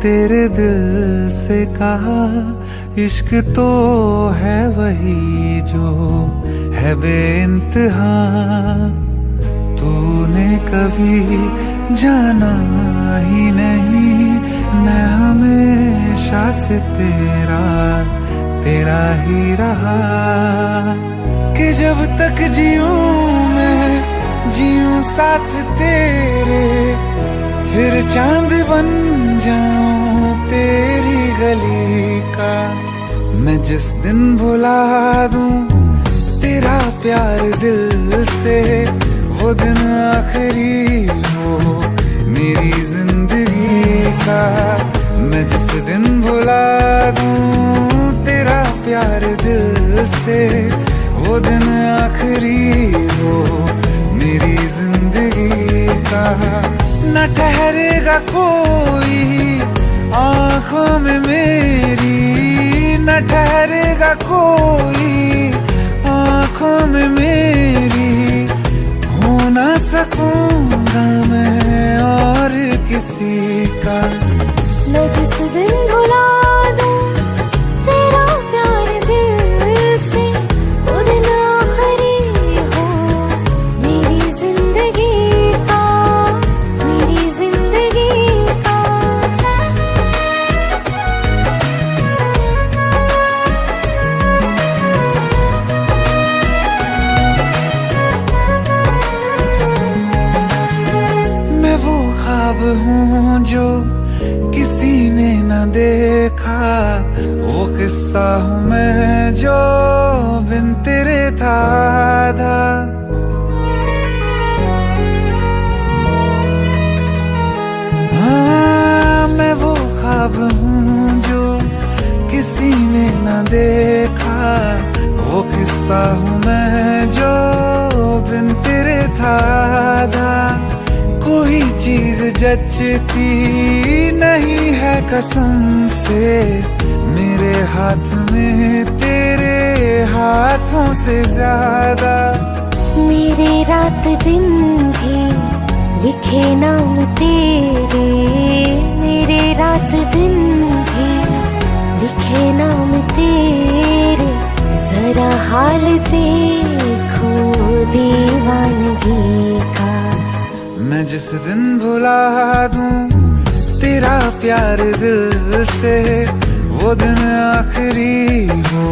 तेरे दिल से कहा इश्क तो है वही जो है बेइंतहा। तूने कभी जाना ही नहीं मैं हमेशा से तेरा ही रहा। कि जब तक जीऊं मैं जीऊं साथ तेरे, फिर चांद बन जाऊं तेरी गली का। मैं जिस दिन भुला दूं तेरा प्यार दिल से, वो दिन आखिरी हो मेरी जिंदगी का। मैं जिस दिन भुला दूं तेरा प्यार दिल से, वो दिन आखिरी हो मेरी जिंदगी का। न ठहरेगा कोई आँखों में मेरी, न ठहरेगा कोई आँखों में मेरी। हो ना सकूंगा मैं और किसी का। मैं जिस दिन भुला दूं तेरा प्यार दिल से, वो दिन आखिरी हो मेरी जिंदगी का, मेरी जिंदगी का। मैं वो ख्वाब हूँ जो किसी ने न देखा, वो किस्सा हूँ मैं जो बिन तेरे था आधा। हाँ मैं वो ख्वाब हूँ जो किसी ने न देखा, वो किस्सा हूँ मैं जो बिन तेरे था आधा। कोई चीज जचती नहीं है कसम से मेरे हाथ में तेरे हाथों से ज्यादा। मेरे रात दिन भी लिखे नाम तेरे, मेरे रात दिन भी लिखे नाम तेरे। जरा हाल देखो दीवानगी का। मैं जिस दिन भुला दूं तेरा प्यार दिल से, वो दिन आखिरी हो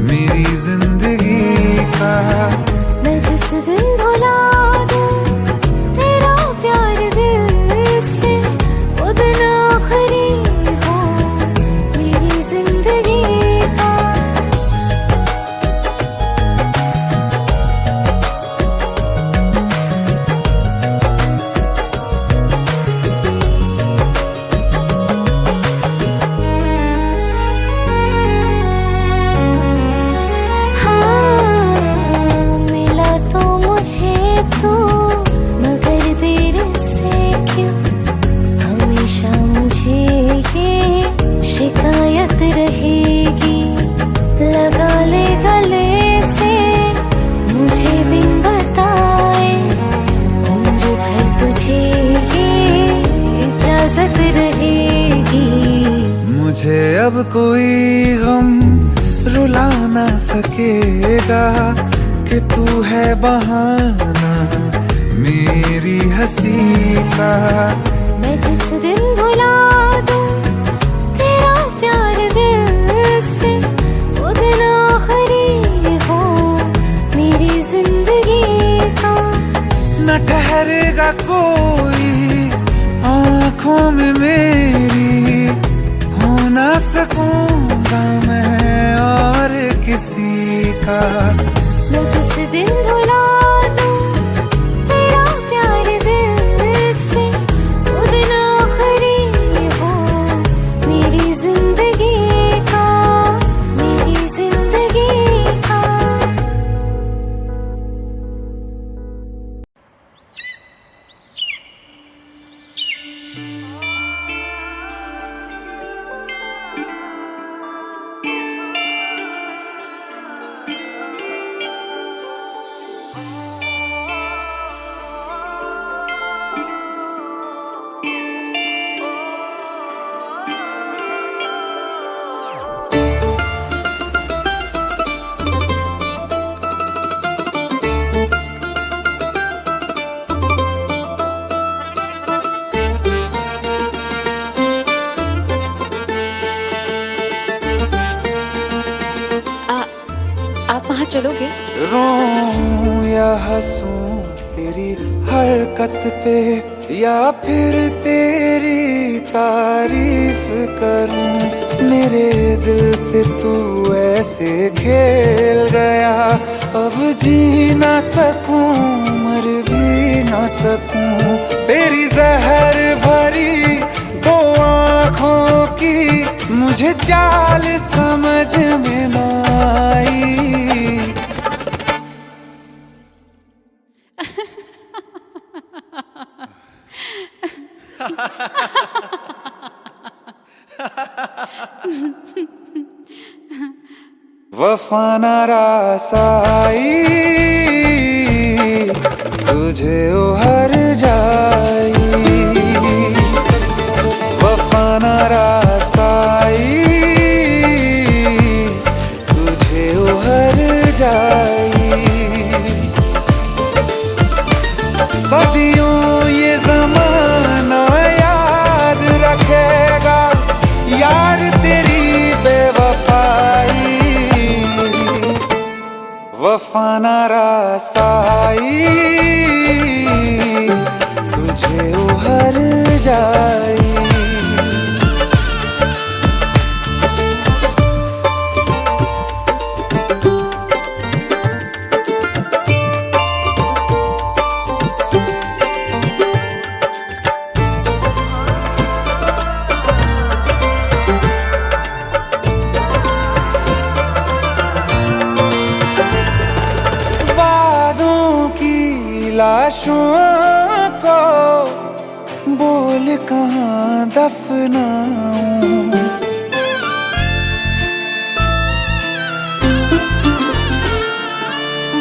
मेरी जिंदगी का। मैं जिस दिन भुला दूं तेरा प्यार दिल से, वो दिन आखिरी हो मेरी जिंदगी का। शिकायत रहेगी लगा ले गले से, मुझे बिन बताए उम्र भर तुझे ये इजाजत रहेगी। मुझे अब कोई गम रुला ना सकेगा कि तू है बहाना मेरी हंसी का। मैं जिस दिन भुला दूं तेरा प्यार दिल से, वो दिन आखिरी हो मेरी जिंदगी का। न ठहरेगा कोई आँखों में मेरी, हो ना सकूंगा मैं और किसी का। मैं जिस दिन भुला दूं तेरा प्यार दिल से, वो दिन आखिरी चलोगे? रोऊं या हंसूं तेरी हरकत पे, या फिर तेरी तारीफ करूं। मेरे दिल से तू ऐसे खेल गया, अब जी ना सकूं मर भी ना सकूं। तेरी जहर भरी दो आँखों की मुझे चाल समझ में ना आई। वफा ना रास आई, तुझे उहर जाई। वफा ना रास आई, तुझे उहर जाई। सदियों ये ज़माना याद रखेगा यार तेरी बेवफाई। वफा ना रास आई, तुझे उहर जाई। लाशों को बोल कहाँ दफनाऊं।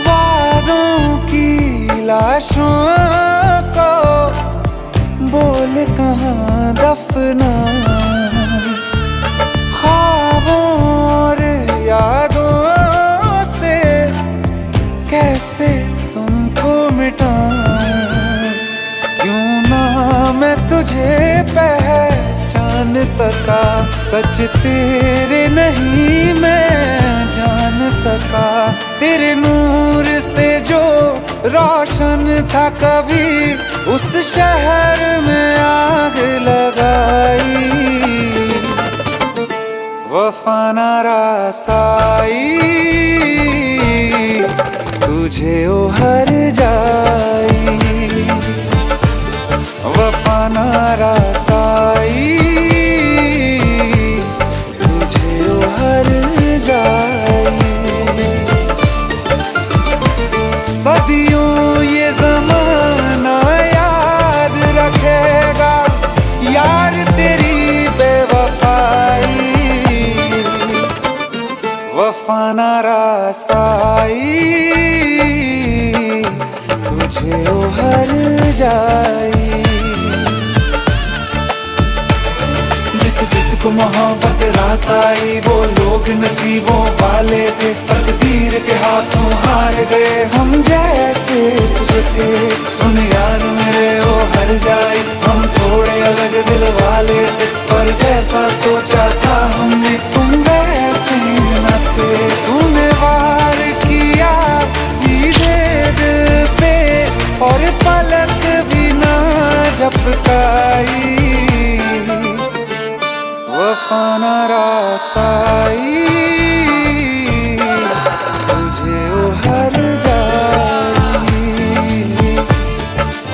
वादों की लाशों को बोल कहाँ दफनाऊं। ख्वाबों और यादों से कैसे तुमको मिटाऊं। क्यों ना मैं तुझे पहचान सका, सच तेरे नहीं मैं जान सका। तेरे नूर से जो रोशन था कभी, उस शहर में आग लगाई। वफा ना रास आई, तुझे उहर जाई। वफा ना रास आई, तुझे उहर जाई। सदियों ये ज़माना याद रखेगा यार तेरी बेवफाई। वफा ना रास आई, तुझे उहर जाई। जिसको मोहब्बत रास आई, वो लोग नसीबों वाले थे। तकदीर के हाथों हार गए हम जैसे जो थे। सुन यार मेरे ओ हर जाई, हम थोड़े अलग दिल वाले थे। पर जैसा सोचा था हमने तुम वैसे न थे। तूने वार किया सीधे दिल पे, और पलक भी ना झपकाई। वफा ना रास आई, तुझे उहर जाई।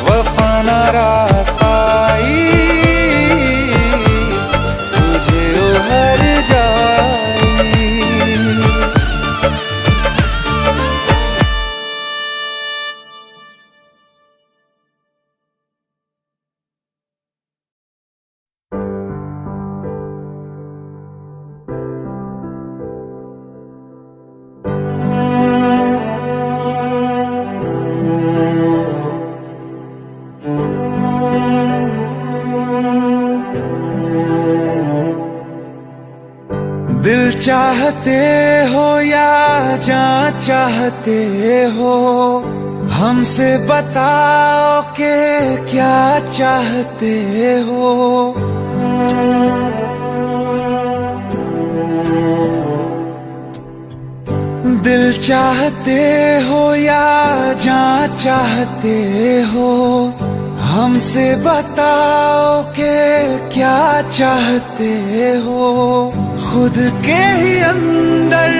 वफा ना रास आई, तुझे उहर जाई। दिल चाहते हो या जान चाहते हो, हमसे बताओ कि क्या चाहते हो। दिल चाहते हो या जान चाहते हो, हमसे बताओ कि क्या चाहते हो। खुद के ही अंदर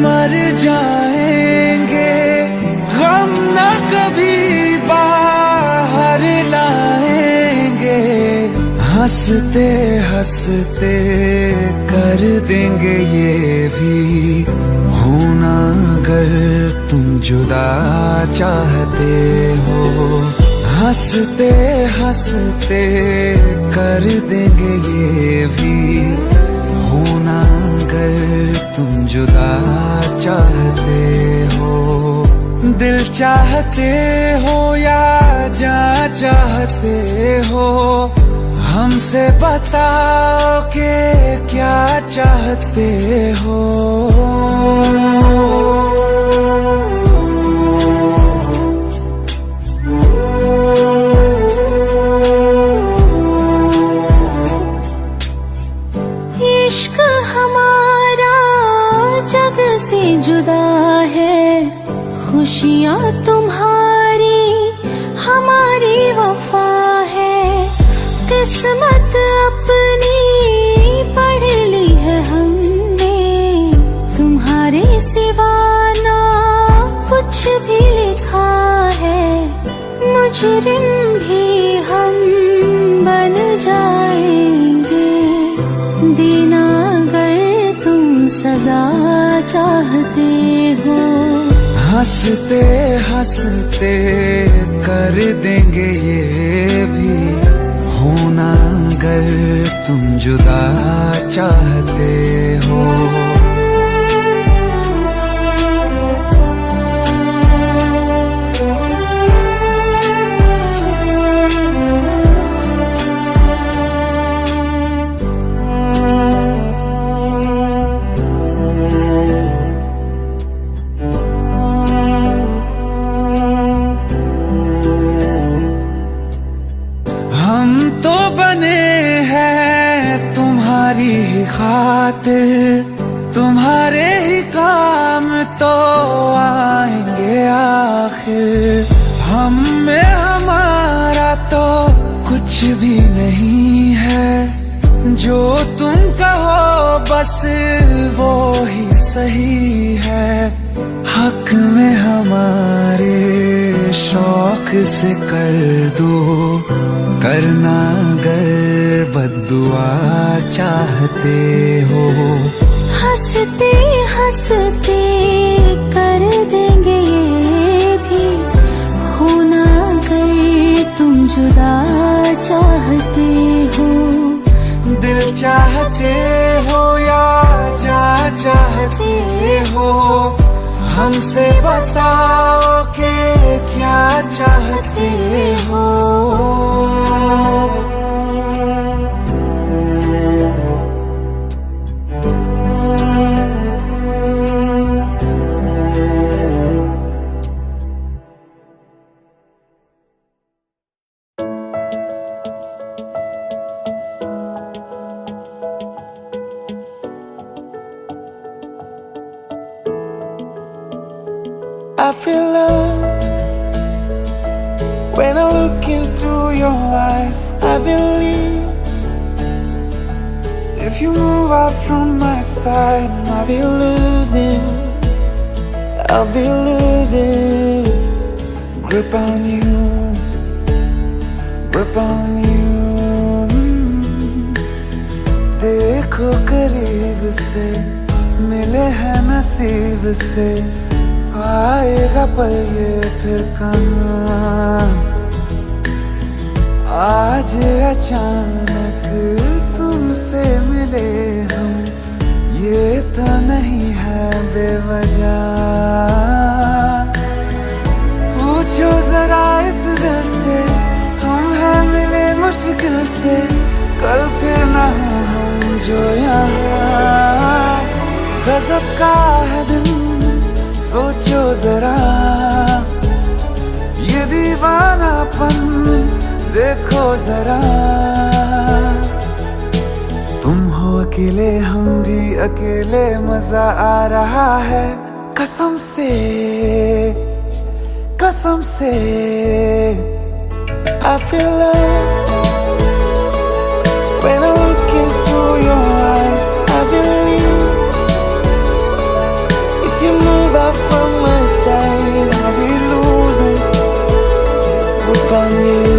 मर जाएंगे, गम न कभी बाहर लाएंगे। हंसते हंसते कर देंगे ये भी, होना अगर तुम जुदा चाहते हो। हंसते हंसते कर देंगे ये भी, होना अगर तुम जुदा चाहते हो। दिल चाहते हो या जान चाहते हो, हमसे बताओ कि क्या चाहते हो। इश्क हमारा जग से जुदा है, खुशियाँ तुम्हारी हमारी वफा है। किस्मत अपनी पढ़ ली है हमने, तुम्हारे सिवा ना कुछ भी लिखा है। मुजरिम भी हम बन जाएंगे, देना अगर तुम सजा चाहते हो। हंसते हंसते कर देंगे ये भी, होना अगर तुम जुदा चाहते हो। हम तो बने हैं तुम्हारी ही खातिर, तुम्हारे ही काम तो आएंगे आखिर। हम में हमारा तो कुछ भी नहीं है, जो तुम कहो बस वो ही सही है। हक में हमारे शौक से कर दो, करना अगर बद्दुआ चाहते हो। हंसते हंसते कर देंगे ये भी, होना अगर तुम जुदा चाहते हो। दिल चाहते हो या जान चाहते हो, हमसे बताओ कि क्या चाहते हो। I feel love when I look into your eyes. I believe if you move out from my side, I'll be losing grip on you, grip on you. देखो करीब से, मिले हैं नसीब से, आएगा पल ये फिर कहाँ। आज अचानक तुमसे मिले हम, ये तो नहीं है बेवजह। पूछो जरा इस दिल से, हम हैं मिले मुश्किल से, कल फिर ना हो हम जो यहाँ। गजब का है दिन, सोचो जरा ये दीवानापन, देखो जरा। तुम हो अकेले हम भी अकेले, मजा आ रहा है, कसम से, कसम से I feel love when I look into your eyes. I believe if you move out from my side, I'll be losing upon you.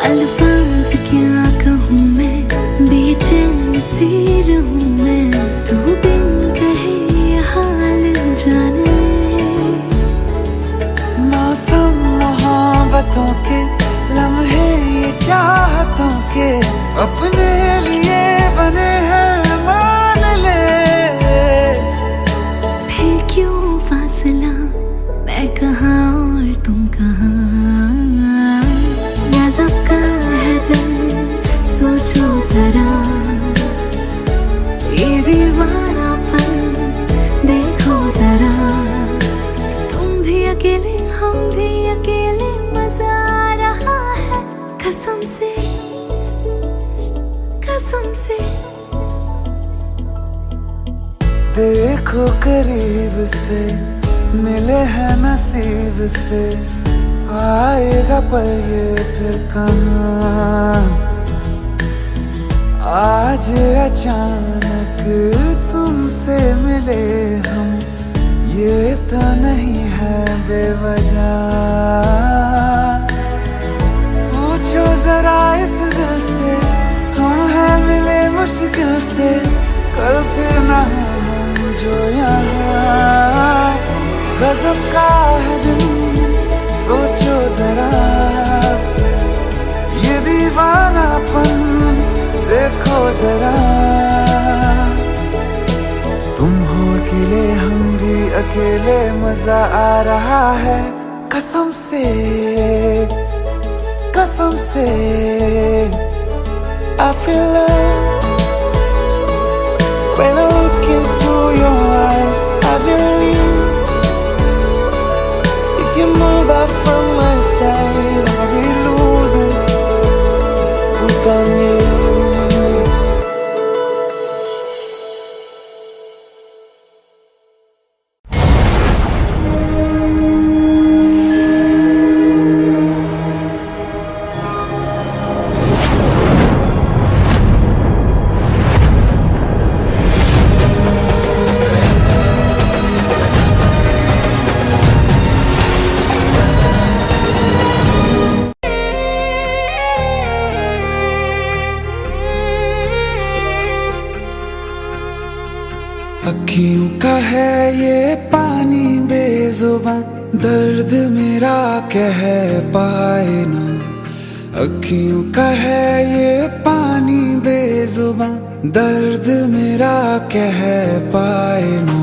अल्फाज क्या कहूँ मैं, बेचैन सी रहूँ मैं, तू बिन कहे ये हाल जान ले। मौसम मोहब्बतों के लम्हे ये चाहतों के अपने लिए बने हैं, मान ले। फिर क्यों फासला, मैं कहाँ और तुम कहाँ, गज़ब का है दिल सोचो जरा, ये दीवानापन देखो जरा, तुम भी अकेले हम भी अकेले, मजा आ रहा है कसम से, कसम से। देखो करीब से मिले हैं नसीब से, आएगा पल ये फिर कहाँ। आज अचानक तुमसे मिले हम, ये तो नहीं है बेवजह। पूछो जरा इस दिल से, हम हैं मिले मुश्किल से, कल फिर ना हो हम जो यहाँ। गजब का है दिन सोचो जरा, ये दीवानापन देखो जरा। तुम हो अकेले हम भी अकेले, मजा आ रहा है कसम से, कसम से। I feel love when I look into your eyes. I believe if you move out from my side, I'll be losing upon you. अखियों का है ये पानी बेजुबां, दर्द मेरा कह पाए ना। अखियों का है ये पानी बेजुबां, दर्द मेरा कह पाए ना।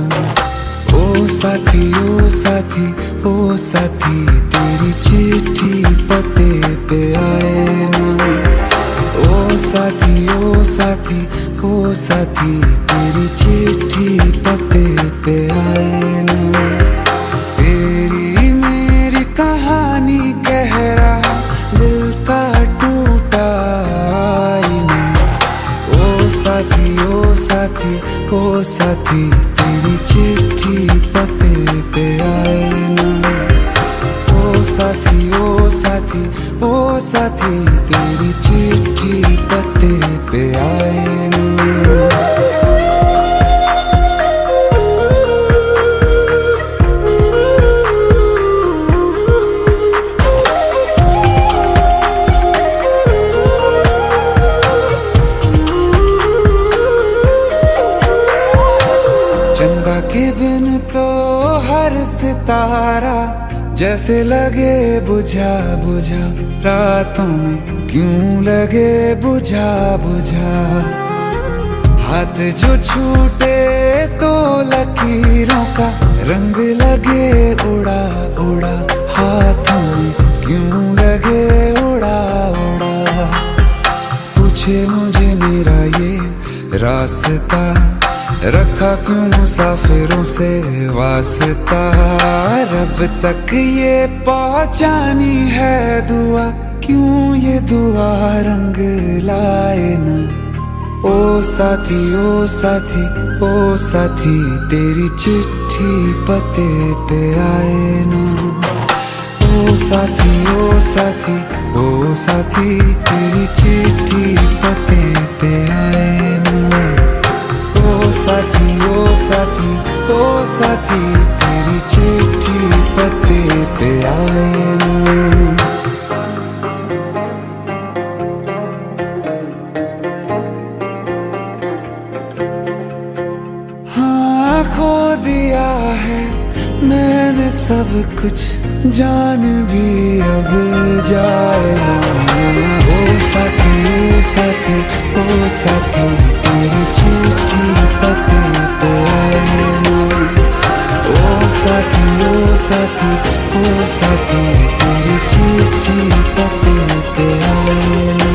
ओ साथी ओ साथी ओ साथी, तेरी चिट्ठी पते पे आए ना। ओ साथी ओ साथी ओ साथी, तेरी चिट्ठी पते पे आए ना। तेरी मेरी कहानी कह रहा दिल का टूटा आईना। ओ साथी ओ साथी ओ साथी, तेरी चिट्ठी पते पे आए ना। ओ साथी ओ साथी ओ साथी, तेरी चिट्ठी पते पे आए ना। चंदा के बिन तो हर सितारा जैसे लगे बुझा बुझा, रातों में क्यों लगे बुझा बुझा। हाथ जो छूटे तो लकीरों का रंग लगे उड़ा उड़ा, हाथों में क्यों लगे उड़ा उड़ा। पूछे मुझे मेरा ये रास्ता, रखा क्यों मुसाफिरों से वास्ता। रब तक ये पहुंचानी है दुआ, क्यों ये दुआ रंग लाए न। ओ साथी ओ साथी ओ साथी, तेरी चिट्ठी पते पे आए ना। ओ साथी ओ साथी ओ साथी, तेरी चिट्ठी पते पे आए ना। ओ साथी ओ साथी ओ साथी, तेरी चिट्ठी पते पे आए ना। हाँ, खो दिया है मैंने सब कुछ, जान भी अब जाए ना। ओ साथी ओ साथी ओ साथी, तेरी चिट्ठी पते पे आए ना। ओ साथी ओ साथी ओ साथी, तेरी चिट्ठी पते पे आए ना।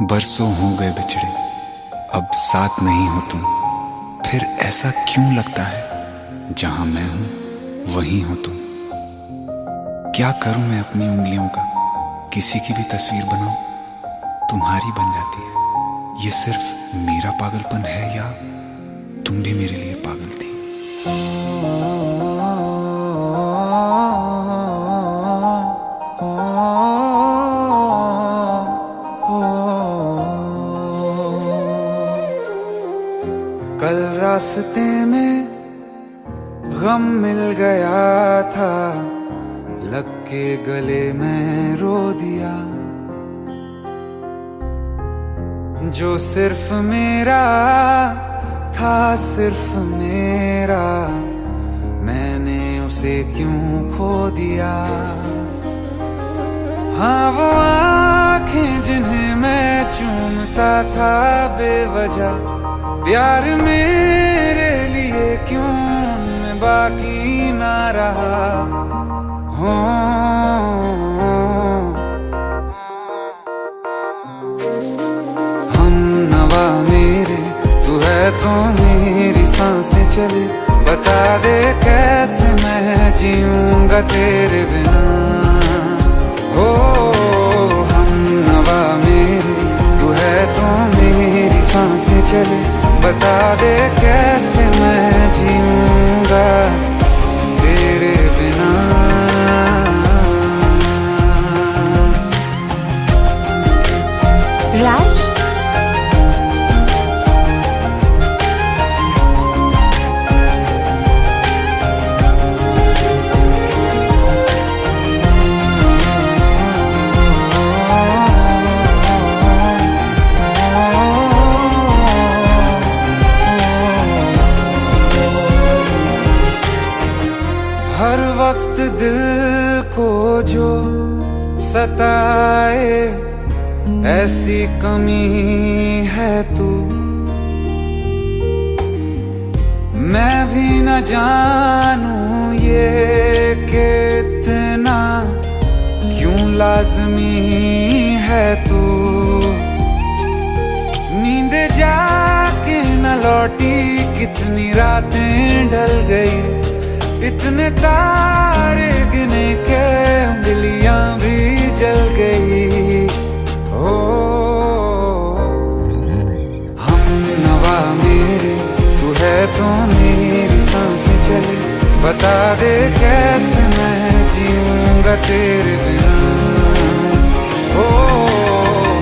बरसों हो गए बिछड़े, अब साथ नहीं हो तुम। फिर ऐसा क्यों लगता है, जहां मैं हूं वहीं हो तुम। क्या करूं मैं अपनी उंगलियों का, किसी की भी तस्वीर बनाऊं, तुम्हारी बन जाती है। ये सिर्फ मेरा पागलपन है या तुम भी मेरे लिए पागल थी। कल रास्ते में गम मिल गया था, लग के गले में रो दिया। जो सिर्फ मेरा था, सिर्फ मेरा, मैंने उसे क्यों खो दिया। हाँ, वो आंखें जिन्हें मैं चूमता था बेवजह, प्यार मेरे लिए क्यों उनमें बाकी ना रहा। हो हम नवा मेरे, तू है तो मेरी सांसें चले। बता दे कैसे मैं जीऊंगा तेरे बिना। हो हम नवा मेरे, तू है तो मेरी सांसें चले। बता दे कैसे मैं जीऊंगा तेरे बिना। राज, हर वक्त दिल को जो सताए, ऐसी कमी है तू। मैं भी न जानूं ये कि इतना क्यों लाज़मी है तू। नींद जाके न लौटी, कितनी रातें ढल गई। इतने तारे गिने के उंगलियां भी जल गई। ओ हम नवा मेरे, तू है तो मेरी सांसें चले। बता दे कैसे मैं जीऊंगा तेरे बिना। ओ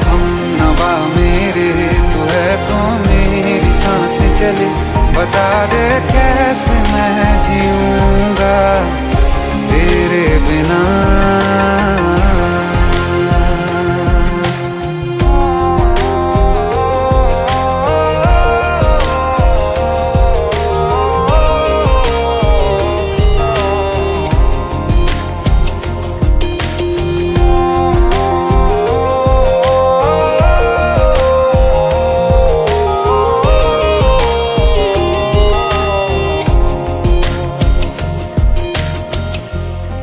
हम नवा मेरे, तू है तो मेरी सांसें चले। बता दे कैसे मैं जीऊंगा तेरे बिना।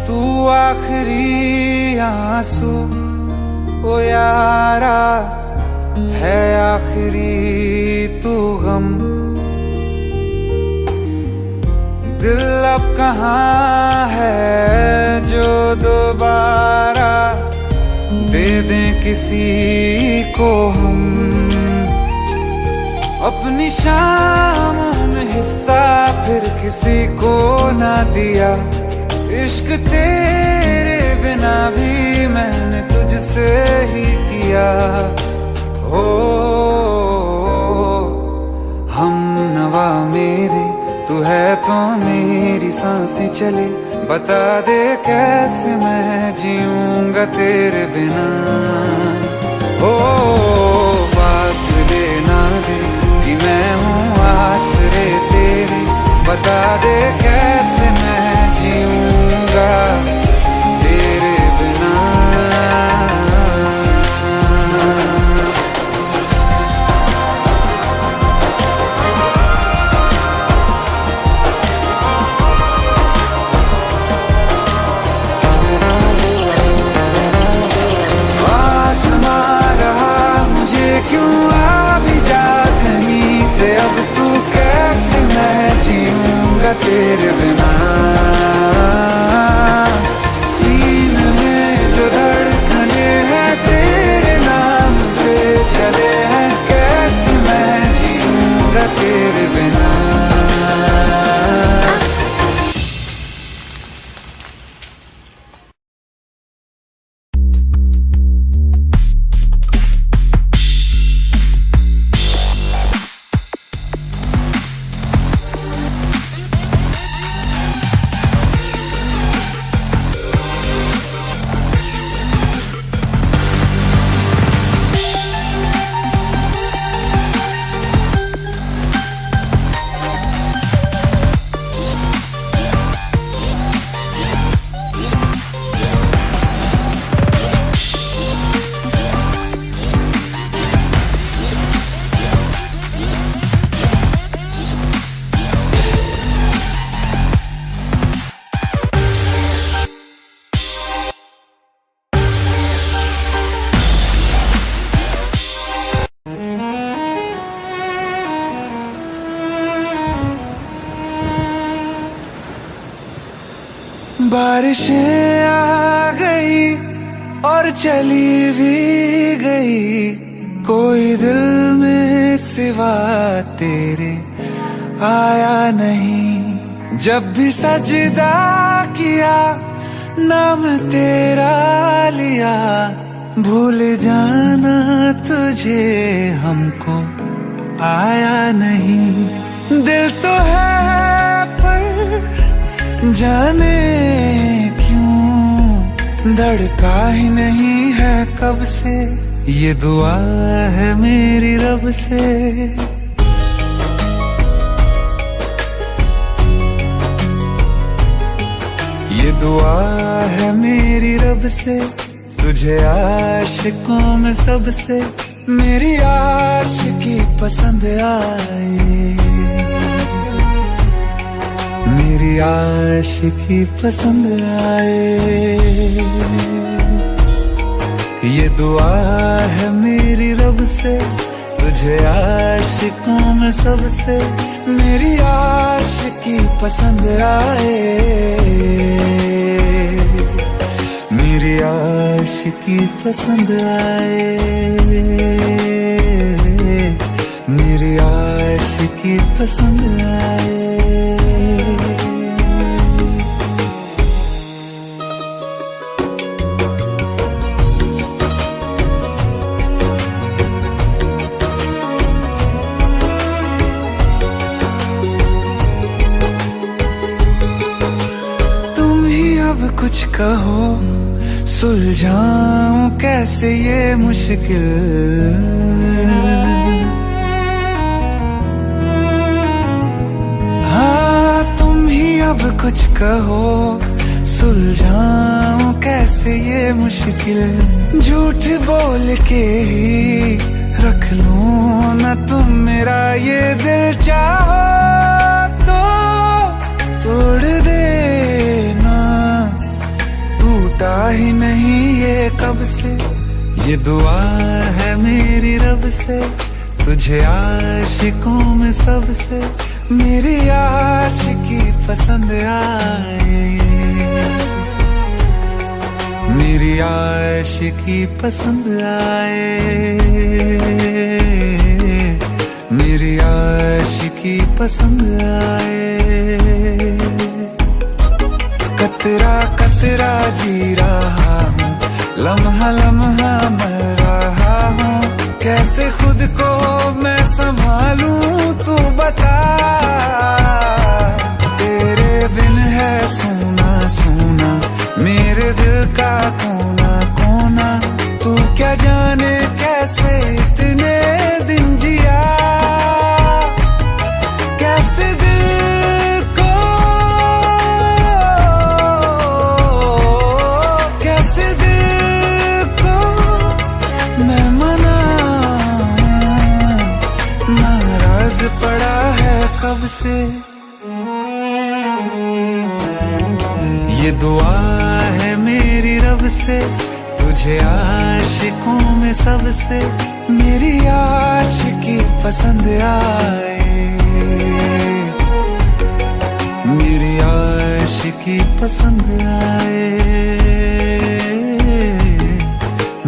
तू आखिरी आंसू ओ यारा है, आखिरी तू गम। दिल अब कहाँ है जो दोबारा दे दें किसी को हम। अपनी शामों में हिस्सा फिर किसी को ना दिया। इश्क तेरे बिना भी मैंने तुझसे ही किया। ओ हम नवा मेरे, तू है तो मेरी सांसें चले। बता दे कैसे मैं जीऊंगा तेरे बिना। ओ फासले ना दे कि मैं हूँ आसरे तेरे। बता दे कैसे मैं जीऊंगा तेरे बिना। क्यों आ भी जा कहीं से, अब तू कैसे मैं जीऊंगा तेरे बिना। सीने में जो धड़कने हैं तेरे नाम पे चले हैं, कैसे मैं जीऊंगा तेरे बिना। बारिशें आ गई और चली भी गई, कोई दिल में सिवा तेरे आया नहीं। जब भी सजदा किया नाम तेरा लिया, भूल जाना तुझे हमको आया नहीं। दिल तो है पर जाने क्यों धड़का ही नहीं है कब से। ये दुआ है मेरी रब से। ये दुआ है मेरी रब से, तुझे आशिकों में सबसे मेरी आशिकी पसंद आए। मेरी आशिकी पसंद आए। ये दुआ है मेरी रब से, तुझे आशिकों में सबसे मेरी आशिकी पसंद आए। मेरी आशिकी पसंद आए। मेरी आशिकी पसंद आए। कुछ कहो सुलझाऊं कैसे ये मुश्किल। हाँ तुम ही अब कुछ कहो सुलझाऊं कैसे ये मुश्किल। झूठ बोल के ही रख लूं ना तुम मेरा ये दिल, चाहो तो तोड़ देना रुका ही नहीं ये कब से, ये दुआ है मेरी रब से, तुझे आशिकों में सबसे मेरी आशिकी पसंद आए, मेरी आशिकी पसंद आए, मेरी आशिकी पसंद आए। कतरा कतरा जी रहा हूँ, लम्हा लम्हा मर रहा हूँ, कैसे खुद को मैं संभालूं तू बता। तेरे बिन है सूना सूना मेरे दिल का कोना कोना, तू क्या जाने कैसे इतने दिन जिया, कैसे दिल को, कैसे दिल को मैं मनाऊं, नाराज पड़ा है कब से। ये दुआ है मेरी रब से, तुझे आशिकों में सबसे मेरी आशिकी पसंद आए, मेरी आशिकी पसंद आए,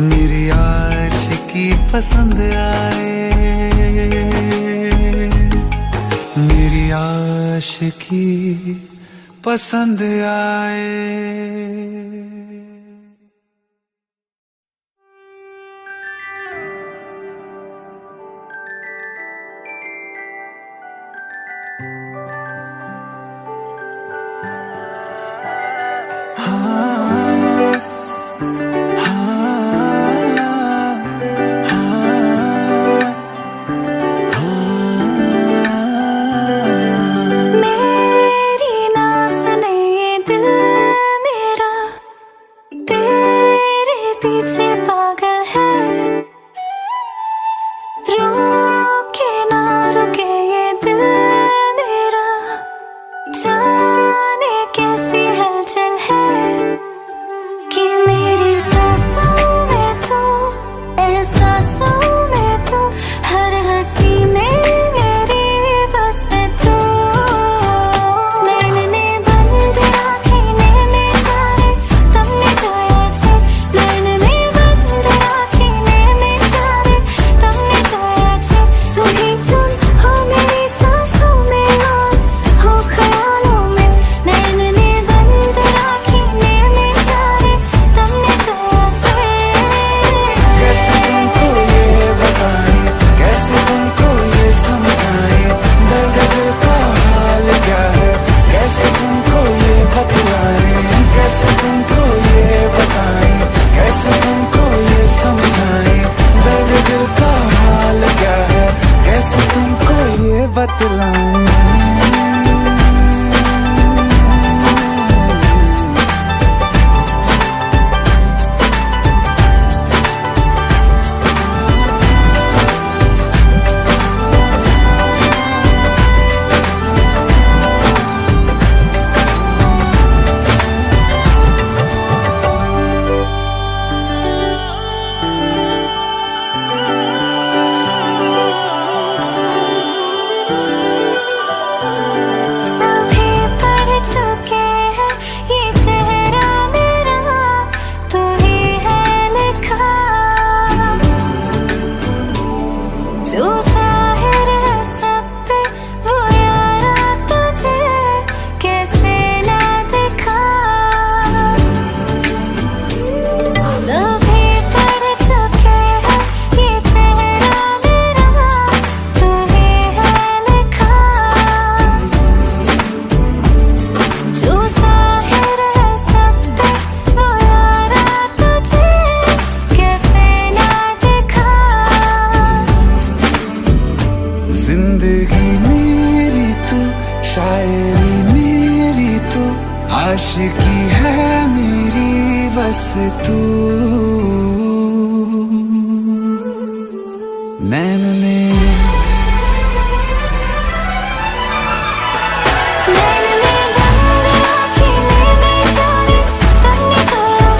मेरी आशिकी पसंद आए, मेरी आशिकी पसंद आए। आशिकी है मेरी बस तू, नैन ने बंद आँखें में जाने, तन्ने छोड़ा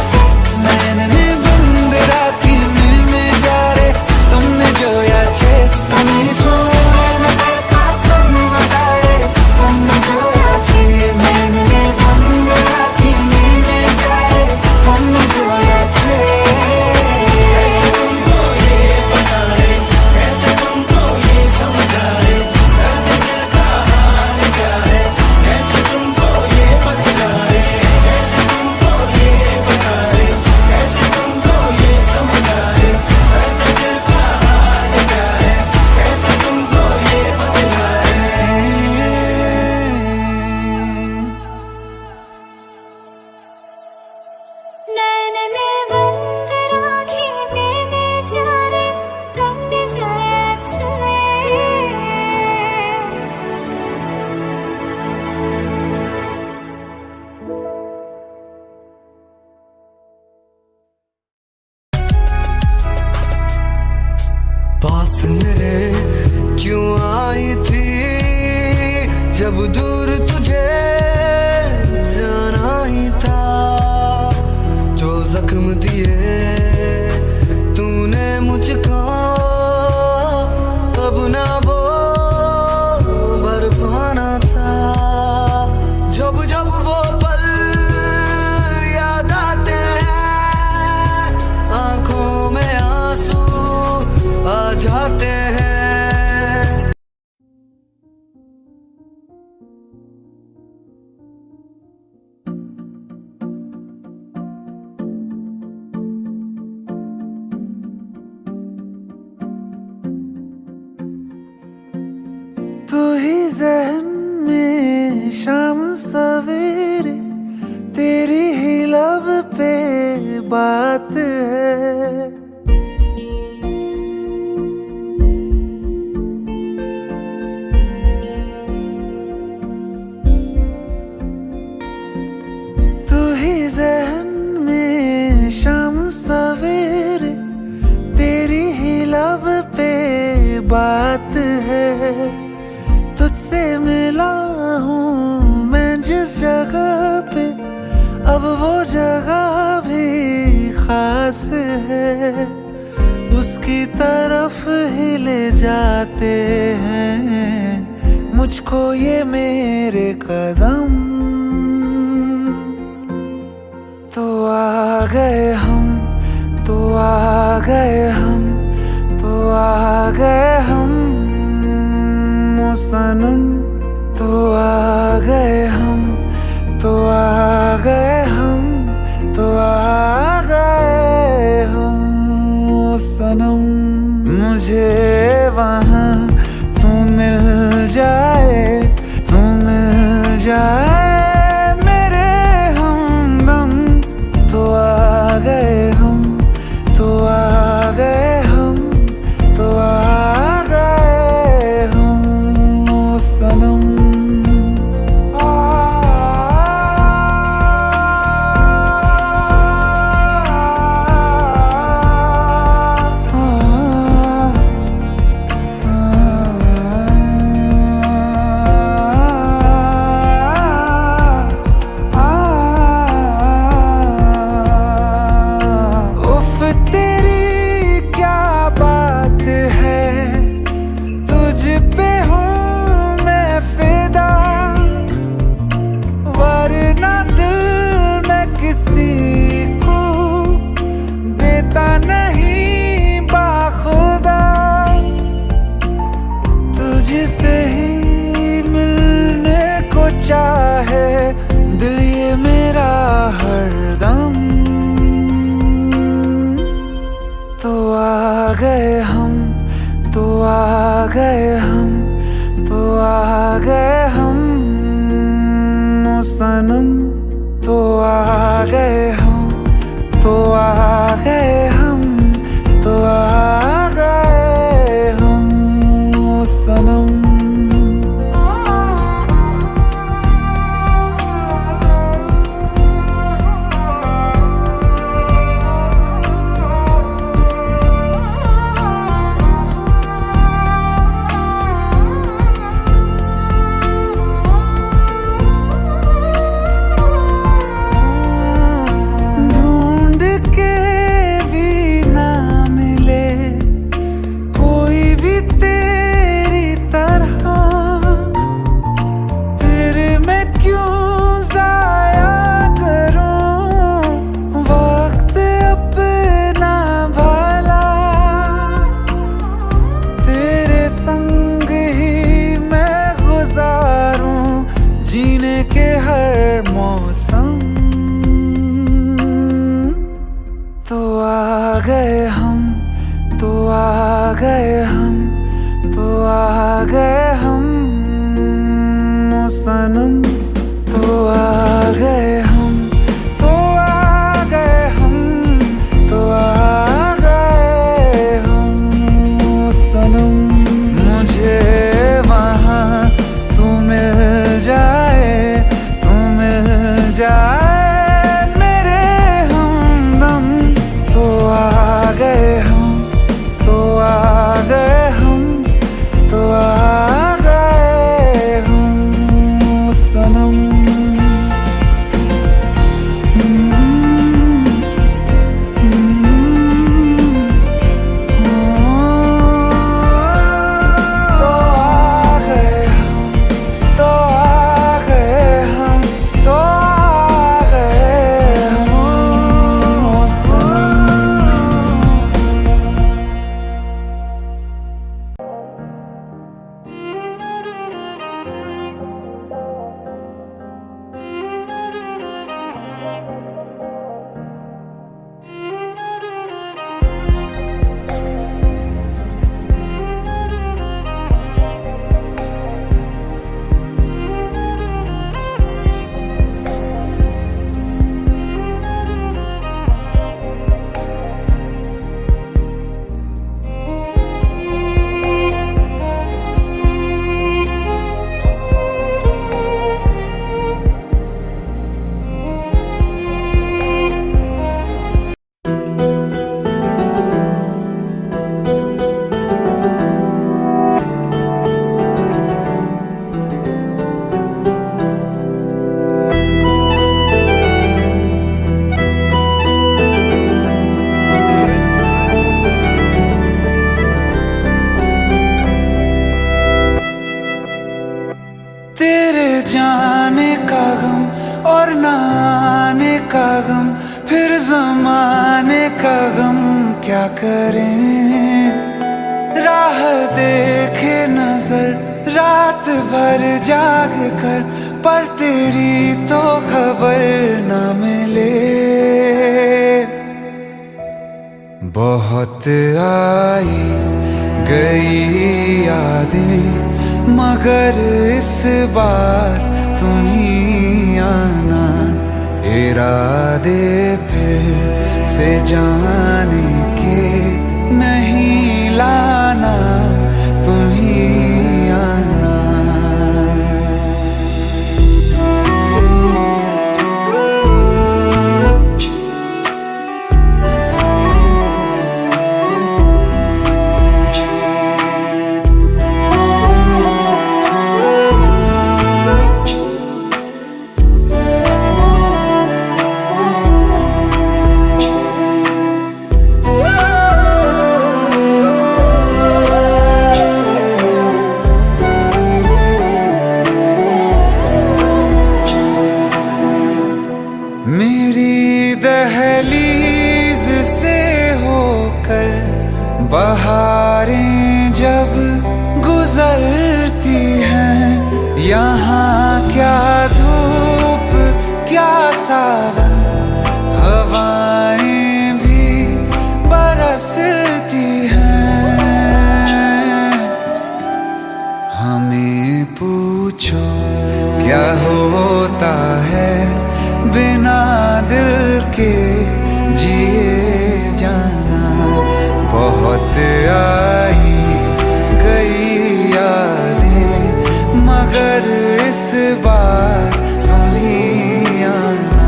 जब दूर तुझे जाना ही था, जो जख्म दिए तूने मुझको अब ना वो भर पाना था। जब जब वो पल याद आते हैं, आंखों में आंसू आ जाते हैं। तू ही ज़हन में शाम सवेरे, तेरी ही लब पे बात है। तू ही ज़हन में शाम सवेरे, तेरी ही लब पे बात है। तुझसे मिला हूँ मैं जिस जगह पे, अब वो जगह भी खास है। उसकी तरफ ही ले जाते हैं मुझको ये मेरे कदम। तो आ गए हम, तो आ गए हम, तो आ गए हम ओ सनम। तो आ गए हम, तो आ गए हम, तो आ गए हम ओ सनम। मुझे वहाँ तू मिल जाए, तू मिल जाए मेरे हमदम। तो आ गए हम, तो आ गए हम, तो आ गए हम ओ सनम। तुझसे ही मिलने को चाहे दिल ये मेरा हरदम। तो आ गए हम, तो आ गए हम, तो आ गए हम ओ सनम। तो आ गए हम, तो आ गए हम, तो आ गए हम ओ सनम। जीने के हर मौसम। तो आ गए हम, तो आ गए हम, तो आ गए हम ओ सनम। तो आ गए हम, तो आ गए हम, तो आ गए हम ओ सनम। मुझे वहाँ तू मिल जाए, तू मिल जाए मेरे हमदम। तो आ गए हम, तो आ गए हम, तो आ गए हम जमाने का गम क्या करें, राह देखे नजर रात भर जाग कर, पर तेरी तो खबर न मिले। बहुत आई गई यादें मगर इस बार तुम ही आना, इरादे फिर से जाने के नहीं लाना, तुम ही आना। मेरी दहलीज से होकर बहारें जब गुजरती हैं, यहाँ क्या धूप क्या सावन, हवाएं भी बरसती हैं। हमें पूछो क्या होता है बिना दिल के जिए जाना। बहुत आई गई यादें मगर इस बार तुम ही आना।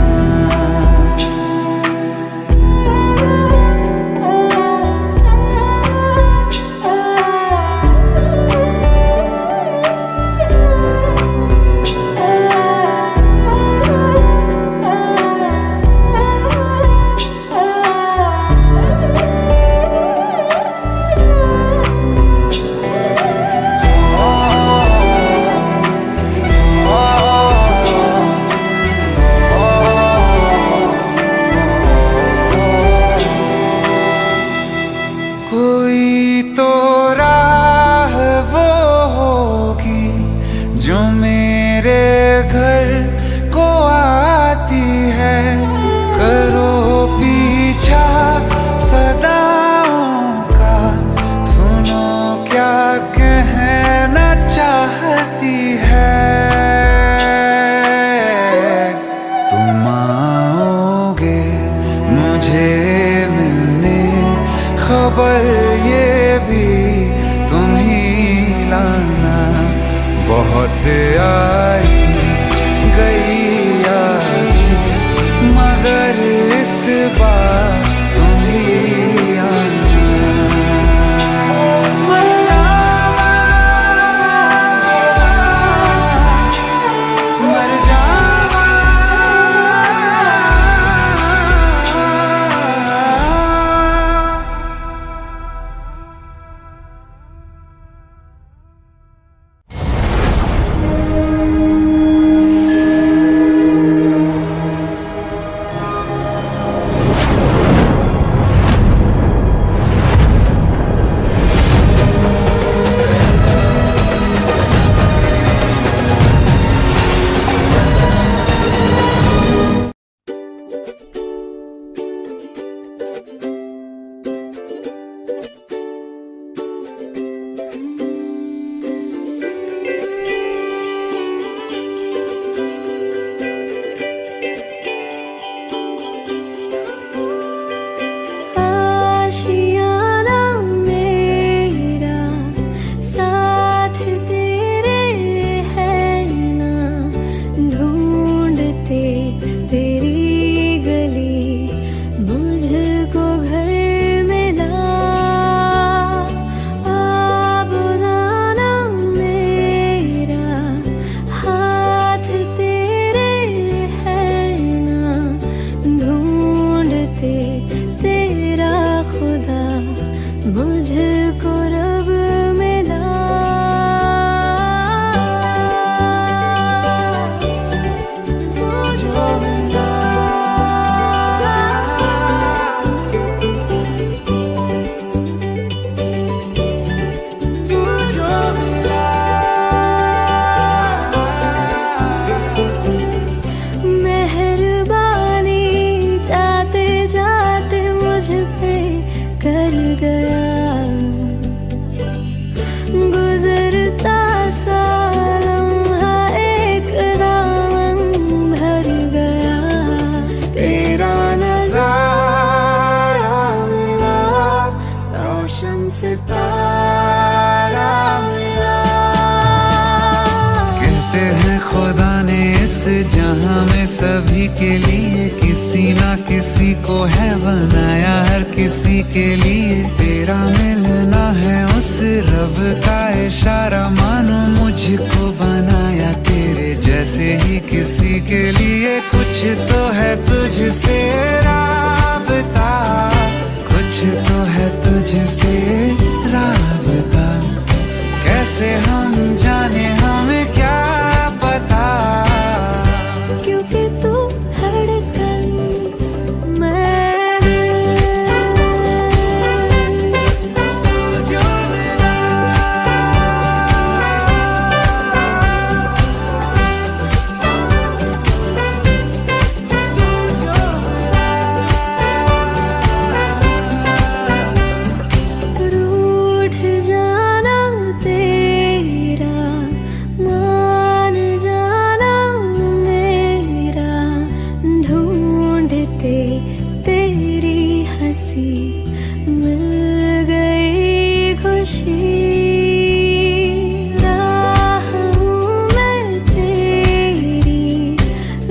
कोई तो राह वो होगी जो मेरे घर को आती है, करो पीछा सदाओं का, सुनो क्या कहना चाहती है। तुम आओगे मुझे मिलने, खबर ये भी तुम ही लाना। बहुत आई गई यादें मगर इस बार तुम ही आना। मर जावा, मर जावा। गया, गुजरता सा लम्हा एक दामन भर गया, तेरा नजारा मिला, रोशन सितारा मिला। कहते हैं खुदा ने इस जहां में सभी के लिए किसी ना किसी को है बनाया, हर किसी के लिए तेरा मिलना है उस रब का इशारा, मानो मुझको बनाया तेरे जैसे ही किसी के लिए। कुछ तो है तुझसे राबता, कुछ तो है तुझसे राबता, कैसे हम जाने हमें क्या पता, क्योंकि तू धड़कन मैं जो मिला रूठ जाना तेरा, मान जाना मेरा, ढूंढते तेरी हंसी मिल गई खुशी, राह हूँ मैं तेरी,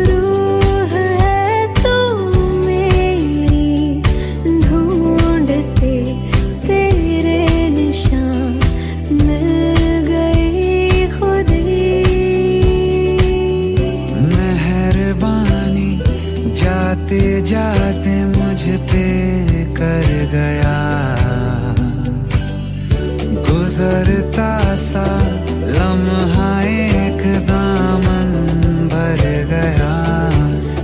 रूह है तू मेरी, ढूंढते तेरे निशान मिल गई खुदी। मेहरबानी जाते जाते मुझ पे कर गया, गुजरता सा लम्हा एक दामन भर गया,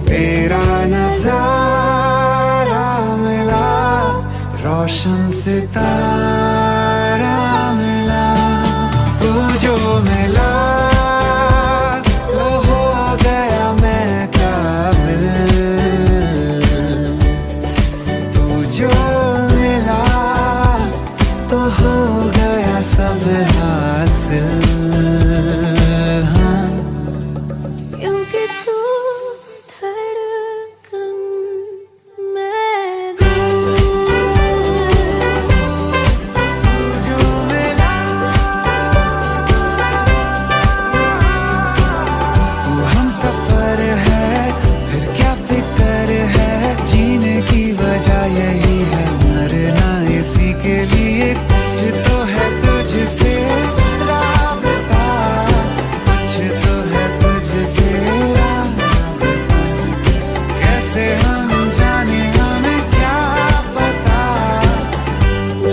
तेरा नजारा मिला, रोशन सितारा मिला। तू जो मिला वो हो गया मैं काबिल, तू जो मिला तो हो गया सब हासिल। हाँ क्योंकि तू धड़कन मैं दिल, जो मिला तू हम सफर है, फिर क्या फिक्र है, जीने की वजह यही है, मरना इसी के लिए। कुछ तो है तुझसे राबता, कुछ तो है तुझसे राबता, कैसे हम जाने हमें क्या पता,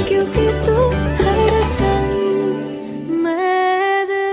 क्योंकि तू धड़कन मैं दिल।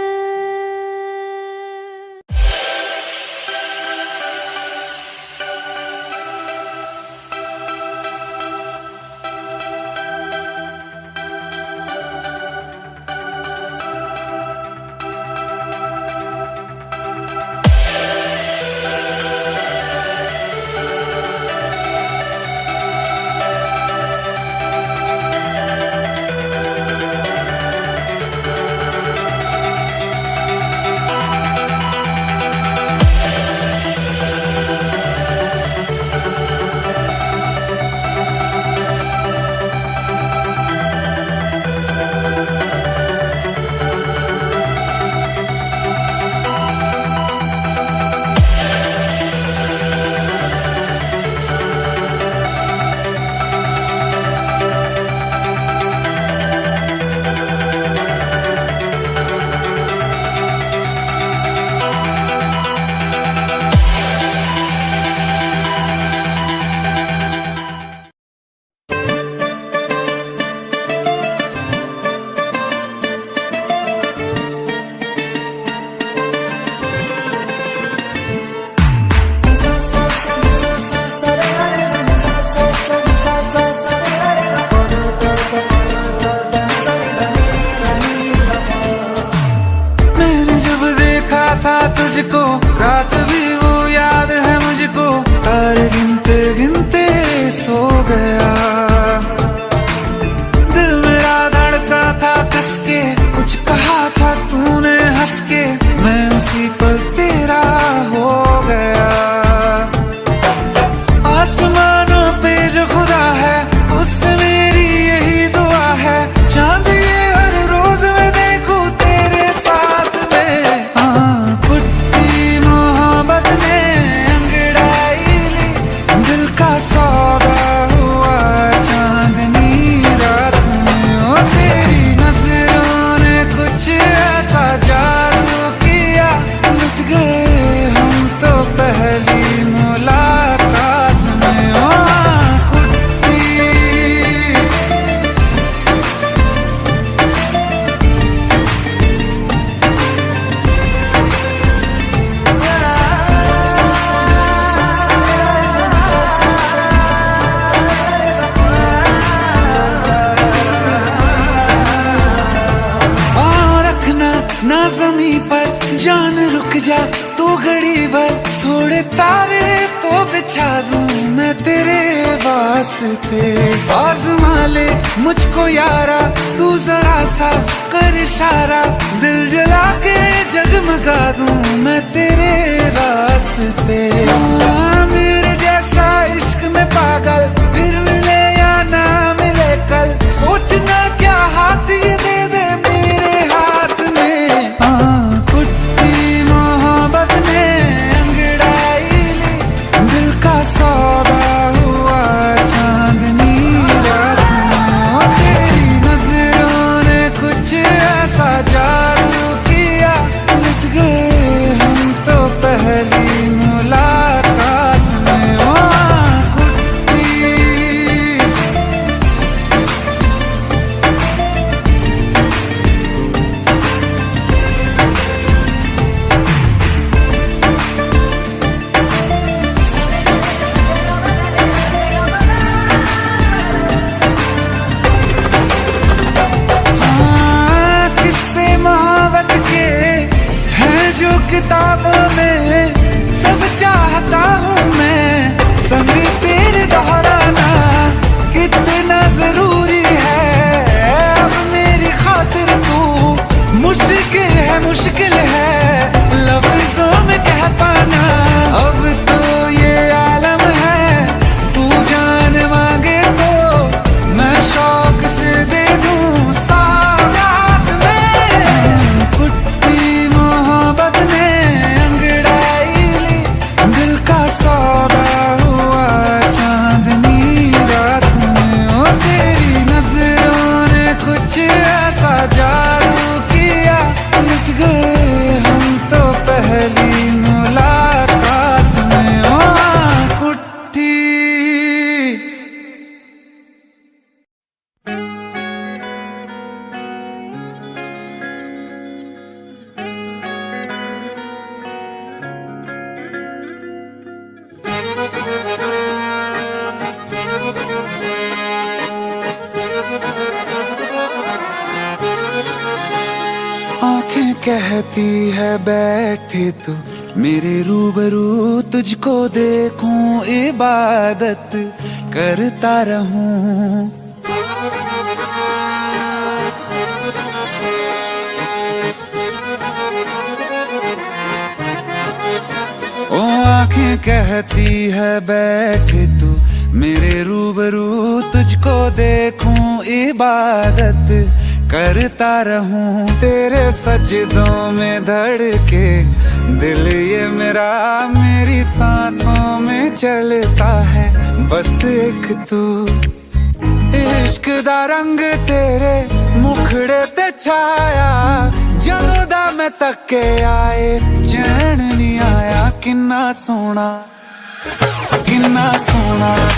तुझको, रात भी वो याद है मुझको, तारे गिनते गिनते सो गया। सौदा हुआ चांदनी रात में। ओ तेरी नजरों ने कुछ ऐसा जादू किया, लुट गए हम तो पहली मुलाकात में। ओ कुट्टी ना ज़मीं पर जान रुक जा तू घड़ी भर, थोड़े तारे तो बिछा दूं मैं तेरे वास्ते। आज़मा ले मुझको यारा तू जरा सा कर इशारा, दिल जला के जगमगा दूं मैं तेरे वास्ते। मेरे जैसा इश्क में पागल फिर मिले या ना मिले कल, सोचना क्या हाथ ये दे दे मेरे हाथ में। कुट्टी मोहब्बत ने अंगड़ाई ली, दिल का सौदा हुआ चांदनी रात में। ओ तेरी नजरों ने कुछ ऐसा जादू किया, लुट गए हम तो पहली मुलाकात में। ओ कुट्टी किस्से मोहब्बत के हैं जो किताबों में, सब चाहता हूँ मैं संग तेरे दोहराना, कितना जरूरी है अब मेरी खातिर तू। मुश्किल है लफ्जों में कह पाना, अब तो ये आलम है तू जान मांगे तो मैं शौक से दे दूं सौगात में। कुट्टी मोहब्बत ने अंगड़ाई ली, दिल का सौदा हुआ चांदनी रात में। ओ तेरी नजरों ने कुछ ऐसा जादू किया, लुट गए हम तो पहली मुलाकात में। ओ कुट्टी आंखें कहती है बैठे तू मेरे रूबरू, तुझको देखूं इबादत करता रहूं। ओ आंखें कहती है बैठे तू मेरे रूबरू, तुझको देखूं इबादत करता रहूं। तेरे सजदों में धड़के दिल ये मेरा, मेरी सांसों में चलता है बस एक तू। इश्क दा रंग तेरे मुखड़े ते छाया, जदों दा मैं तके आए चैन नहीं आया। किन्ना सोना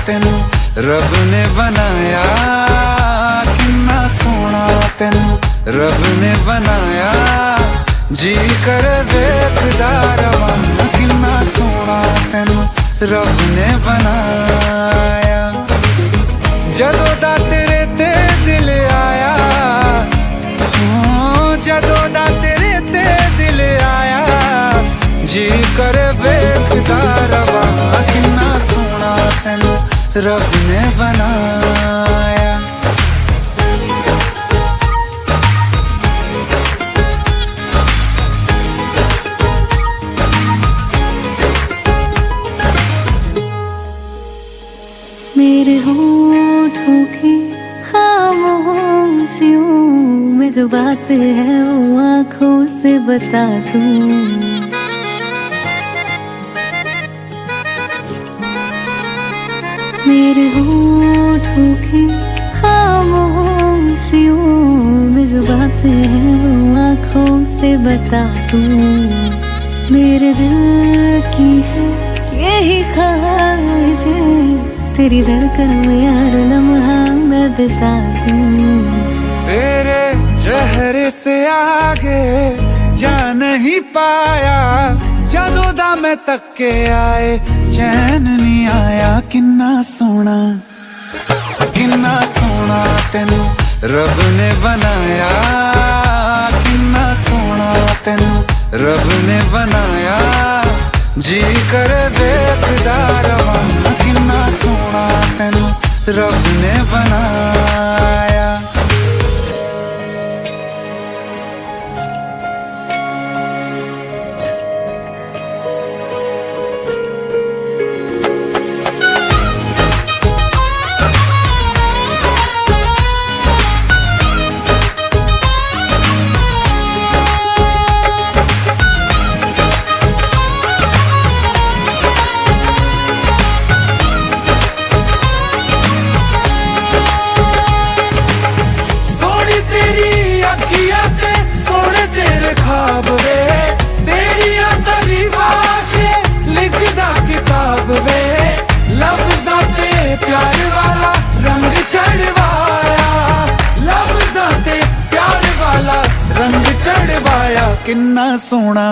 तेनू रब ने बनाया, किन्ना सोना तेनू रब ने बनाया। जी कर वेखदा रवां, किन्ना सोना तेनू रब ने बनाया। जदों दा तेरे ते दिल आया, जदों दा तेरे ते दिल आया, जी कर वेखदा रवां, किन्ना सोना तेनू रब ने बनाया। मेरे होठों की खामोशियों में जो बात है वो आँखों से बता दूं। मेरे होठों की खामोशियों में जो बातें हैं वो आँखों से बता दूं। मेरे दिल की है यही ख्वाहिशें, तेरी धड़कन में यार लम्हा मैं बिता दूं। तेरे चेहरे से आगे जा नहीं पाया, ਜਦੋਂ ਦਾ मैं तक के आए चैन नहीं आया। किन्ना सोना तेनू रब ने बनाया, किन्ना सोना तेनू रब ने बनाया। जी कर देखदा रवां, किन्ना सोना तेनू रब ने बनाया। प्यार वाला रंग चढ़वाया, लफ्ज़ां ते प्यार वाला रंग चढ़वाया। किन्ना सोना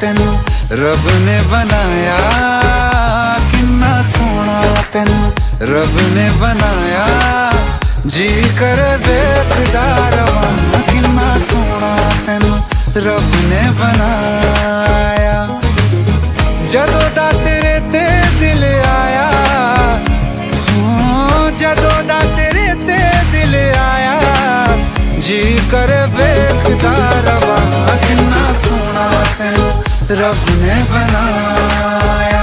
तेनू रब ने बनाया, किन्ना सोना तेनू रब ने बनाया। जी कर देखदा रवां, किन्ना सोना तेनू रब ने बनाया। ਜਦੋਂ ਦਾ ਤੇਰੇ ਤੇ ਦਿਲ ਆਇਆ, ਜਦੋਂ ਦਾ ਤੇਰੇ ਤੇ ਦਿਲ ਆਇਆ। ਜੀ ਕਰ ਵੇਖਦਾ ਰਵਾਂ, ਕਿੰਨਾ ਸੋਹਣਾ ਤੈਨੂੰ ਰੱਬ ਨੇ ਬਣਾਇਆ।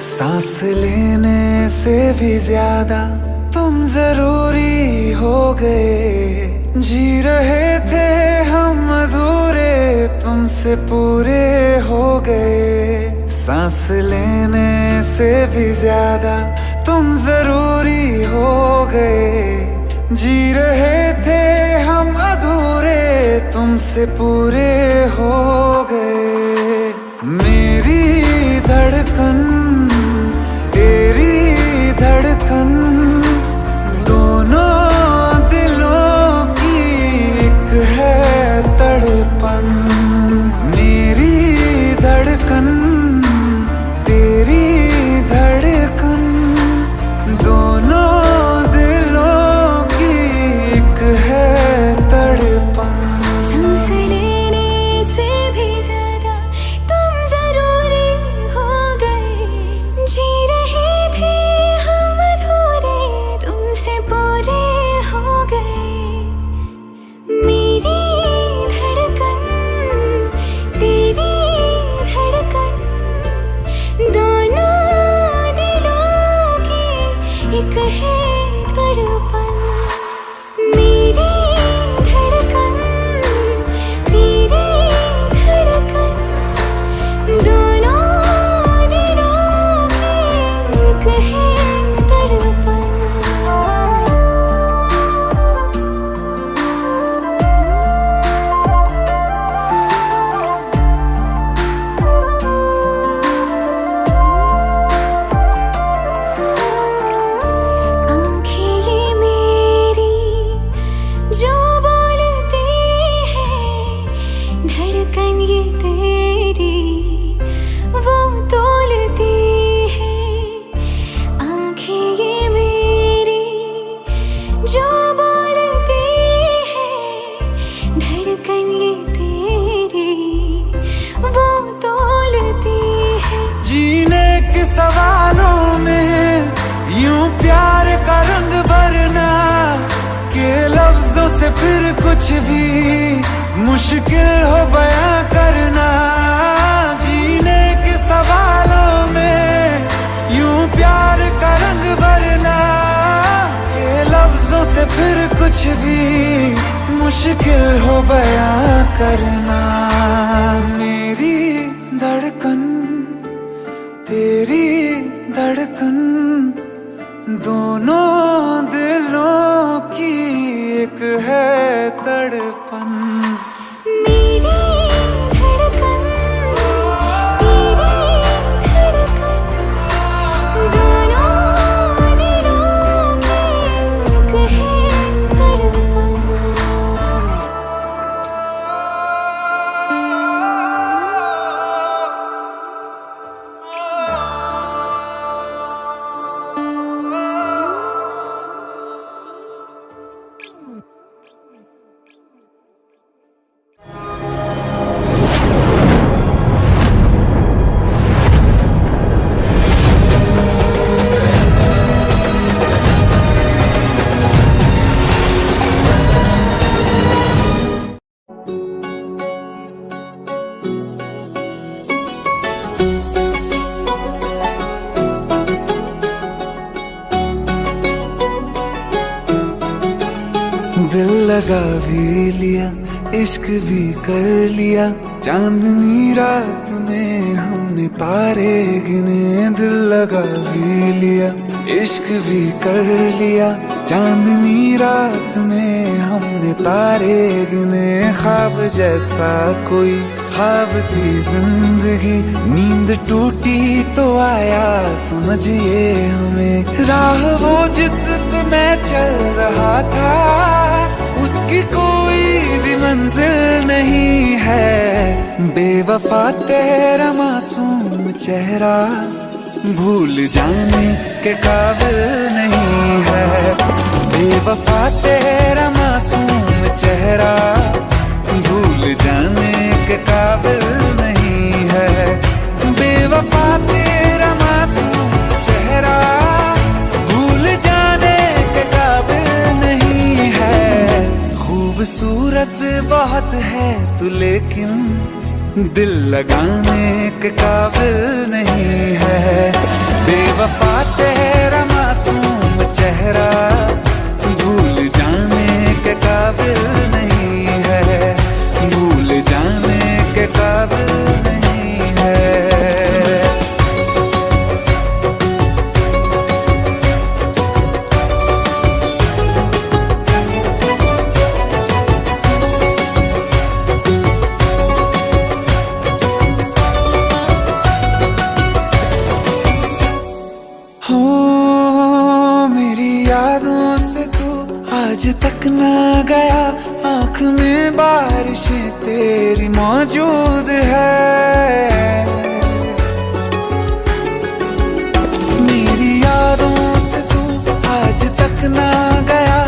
सांस लेने से भी ज्यादा तुम जरूरी हो गए। जी रहे थे हम अधूरे, तुमसे पूरे हो गए। सांस लेने से भी ज्यादा तुम जरूरी हो गए। जी रहे थे हम अधूरे, तुमसे पूरे हो गए। मेरी धड़कन तेरी धड़कन, दोनों दिलों की एक है तड़पन। मेरी धड़कन तेरी धड़कन, दोनों दिलों की एक है तड़पन। सांस लेने से भी सवालों में यूं प्यार का रंग भरना के लफ्जों से फिर कुछ भी मुश्किल हो बयां करना। जीने के सवालों में यूं प्यार का रंग भरना के लफ्जों से फिर कुछ भी मुश्किल हो बयां करना। मेरी धड़कन तेरी धड़कन दोनों दिलों की एक है तड़पन। मेरी धड़कन तेरी धड़कन दोनों दिलों की एक है तड़पन। दिल लगा भी लिया इश्क भी कर लिया चांदनी रात में हमने तारे गिने। दिल लगा भी लिया इश्क भी कर लिया चांदनी रात में हमने तारे गिने। ख्वाब जैसा कोई ख्वाब थी जिंदगी नींद टूटी तो आया समझिए हमें। राह वो जिस पे मैं चल रहा था उसकी कोई भी मंजिल नहीं है। बेवफा तेरा मासूम चेहरा भूल जाने के काबिल नहीं है। बेवफा तेरा मासूम चेहरा भूल जाने के काबिल नहीं है। बेवफा तेरा मासूम चेहरा भूल जाने के काबिल नहीं है। खूबसूरत बहुत है तू लेकिन दिल लगाने के काबिल नहीं है। बेवफा तेरा मासूम चेहरा भूल जाने के काबिल नहीं है। भूल जाने के काबिल नहीं है। यादों से तू आज तक ना गया आँख में बारिशें तेरी मौजूद है। मेरी यादों से तू आज तक ना गया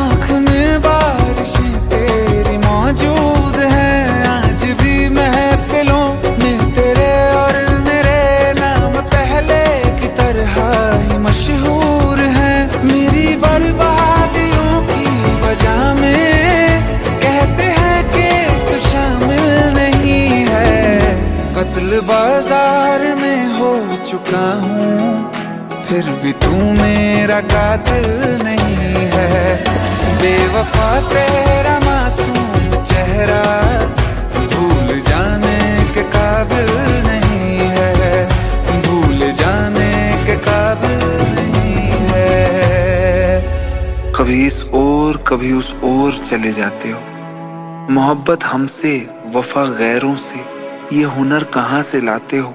आँख में बारिशें तेरी मौजूद है। आज भी महफिलों में तेरे और मेरे नाम पहले की तरह ही मशहूर है। मेरी बर्बादियों की वजह में कहते हैं कि तू शामिल नहीं है। कत्ल बाजार में हो चुका हूँ फिर भी तू मेरा कातिल नहीं है। बेवफा तेरा मासूम चेहरा भूल जाने के काबिल नहीं है। भूल जाने के काबिल नहीं है। कभी इस ओर कभी उस ओर चले जाते हो। मोहब्बत हमसे वफा गैरों से ये हुनर कहाँ से लाते हो।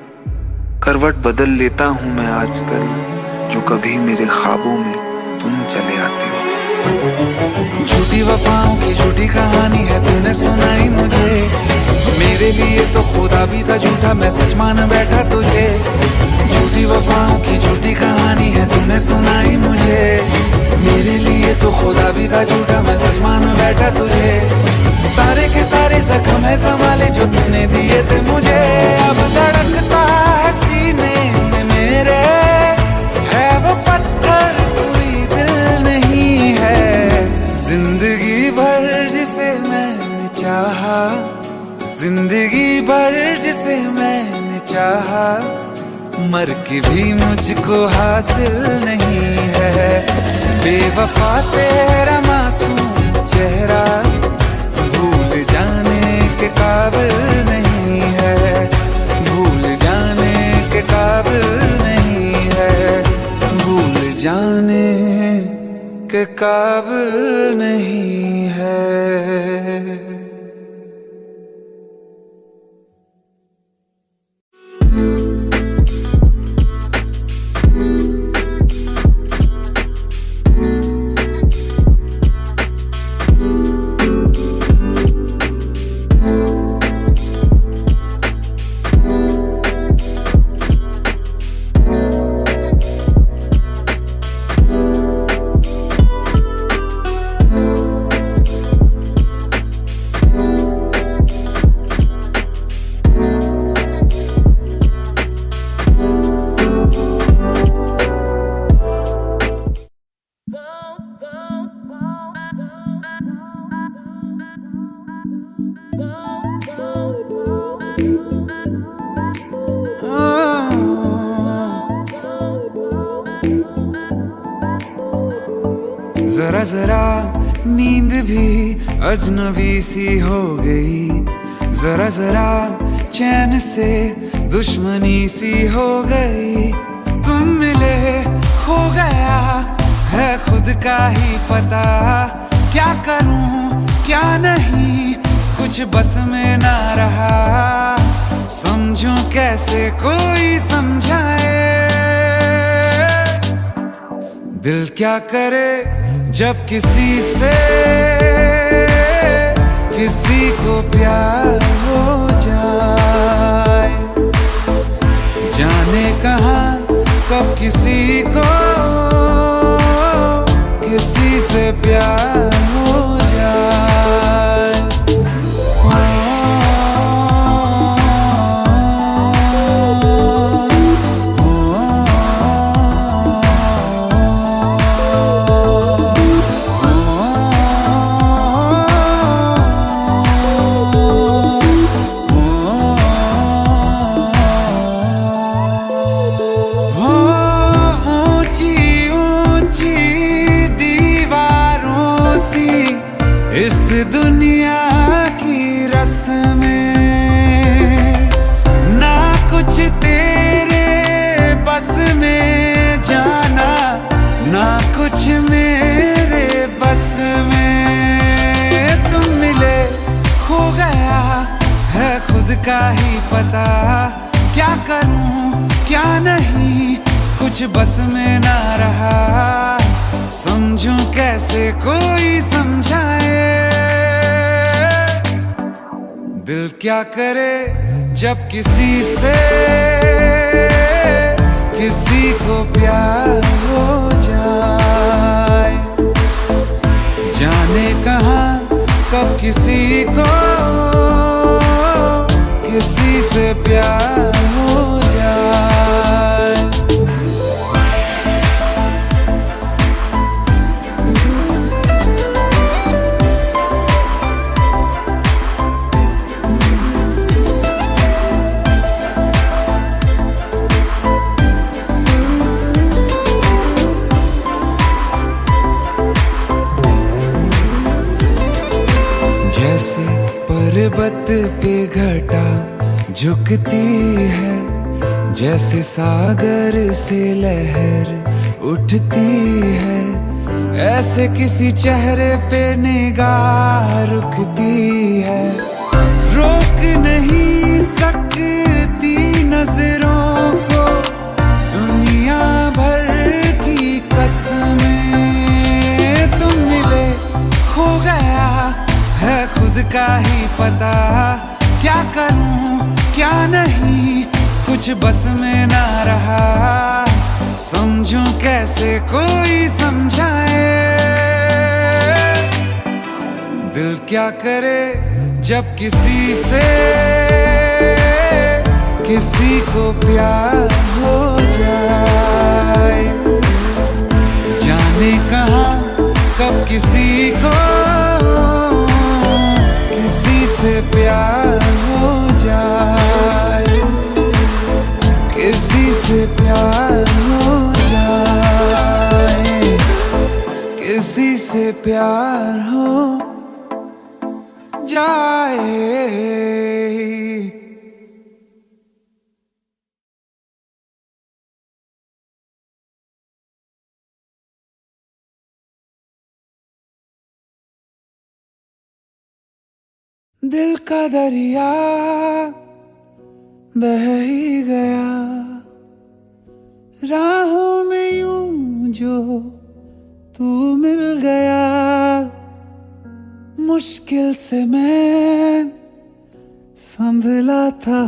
करवट बदल लेता हूँ मैं आजकल जो कभी मेरे ख्वाबों में तुम चले आते हो। झूठी वफाओं की झूठी कहानी है तूने सुनाई मुझे। मेरे लिए तो खुदा भी था झूठा मैं सच मान बैठा तुझे। झूठी वफाओं की झूठी कहानी है तूने सुनाई मुझे। मेरे लिए तो खुदा भी था झूठा मैं सच मान बैठा तुझे। सारे के सारे जख्म है संभाले जो तूने दिए थे मुझे। अब धड़कता है सीने में मेरे चाहा, जिंदगी भर जिसे मैंने चाहा, मर के भी मुझको हासिल नहीं है। बेवफा तेरा मासूम चेहरा भूल जाने के काबिल नहीं है, भूल जाने के काबिल नहीं है, भूल जाने के काबिल नहीं है। जरा जरा नींद भी अजनबी सी हो गई, जरा जरा चैन से दुश्मनी सी हो गई। तुम मिले हो गया है खुद का ही पता, क्या करूं क्या नहीं कुछ बस में ना रहा। समझूं कैसे कोई समझाए, दिल क्या करे जब किसी से किसी को प्यार हो जाए। जाने कहाँ कब किसी को किसी से प्यार हो जाए। इस दुनिया की रस्में ना कुछ तेरे बस में, जाना ना कुछ मेरे बस में। तुम मिले खो गया है खुद का ही पता, क्या करूं क्या नहीं कुछ बस में ना रहा। समझूं कैसे कोई समझाए, दिल क्या करे जब किसी से किसी को प्यार हो जाए। जाने कहाँ कब किसी को किसी से प्यार हो जाए। जैसे पर्वत पे घटा झुकती है, जैसे सागर से लहर उठती है, ऐसे किसी चेहरे पे निगाह रुकती है। रोक नहीं सकती नजरों को दुनिया भर की कसमें। तुम मिले खो गया है खुद का ही पता, क्या करूं क्या नहीं कुछ बस में ना रहा। समझूं कैसे कोई समझाए, दिल क्या करे जब किसी से किसी को प्यार हो जाए। जाने कहाँ कब किसी को किसी प्यार हो जाए, किसी से प्यार हो जाए। दिल का दरिया बह ही गया, राहों में यूं जो तू मिल गया। मुश्किल से मैं संभला था,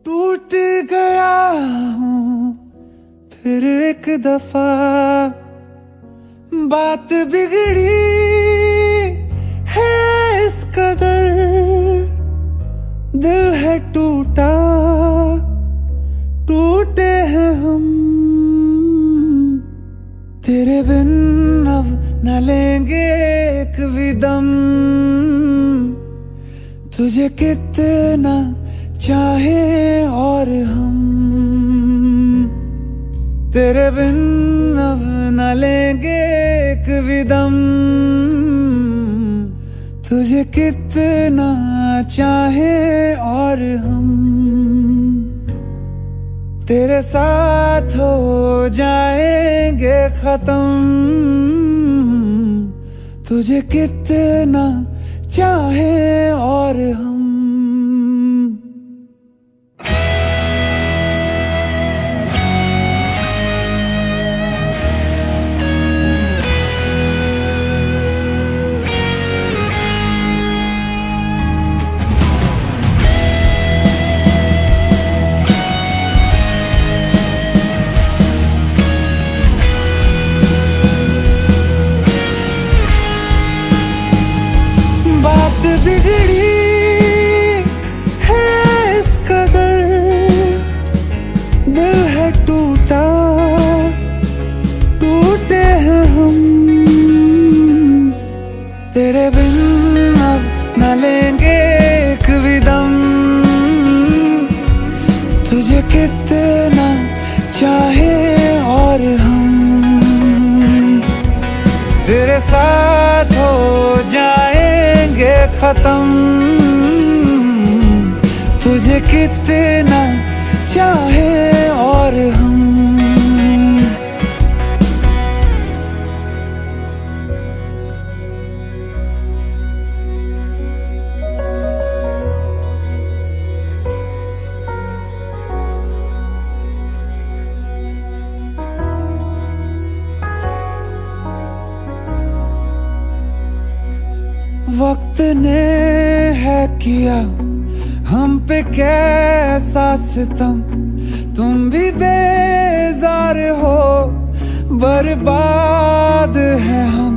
टूट गया हूँ फिर एक दफा। बात बिगड़ी है इस कदर, दिल है टूटा, टूटे हैं हम। तेरे बिन अब न लेंगे एक भी दम, तुझे कितना चाहे और हम। तेरे बिन अब न लेंगे एक भी दम, तुझे कितना चाहे और हम। तेरे साथ हो जाएंगे खत्म, तुझे कितना चाहे और हम। बात बिगड़ी है इस कदर, दिल है टूटा, टूटे हैं हम। तेरे बिन अब न लेंगे एक भी दम, तुझे कितना चाहे और हम। तेरे साथ हो जाएंगे खत्म, तुझे कितना चाहे और हम। वक्त ने है किया हम पे कैसा सितम, तुम भी बेजार हो, बर्बाद है हम।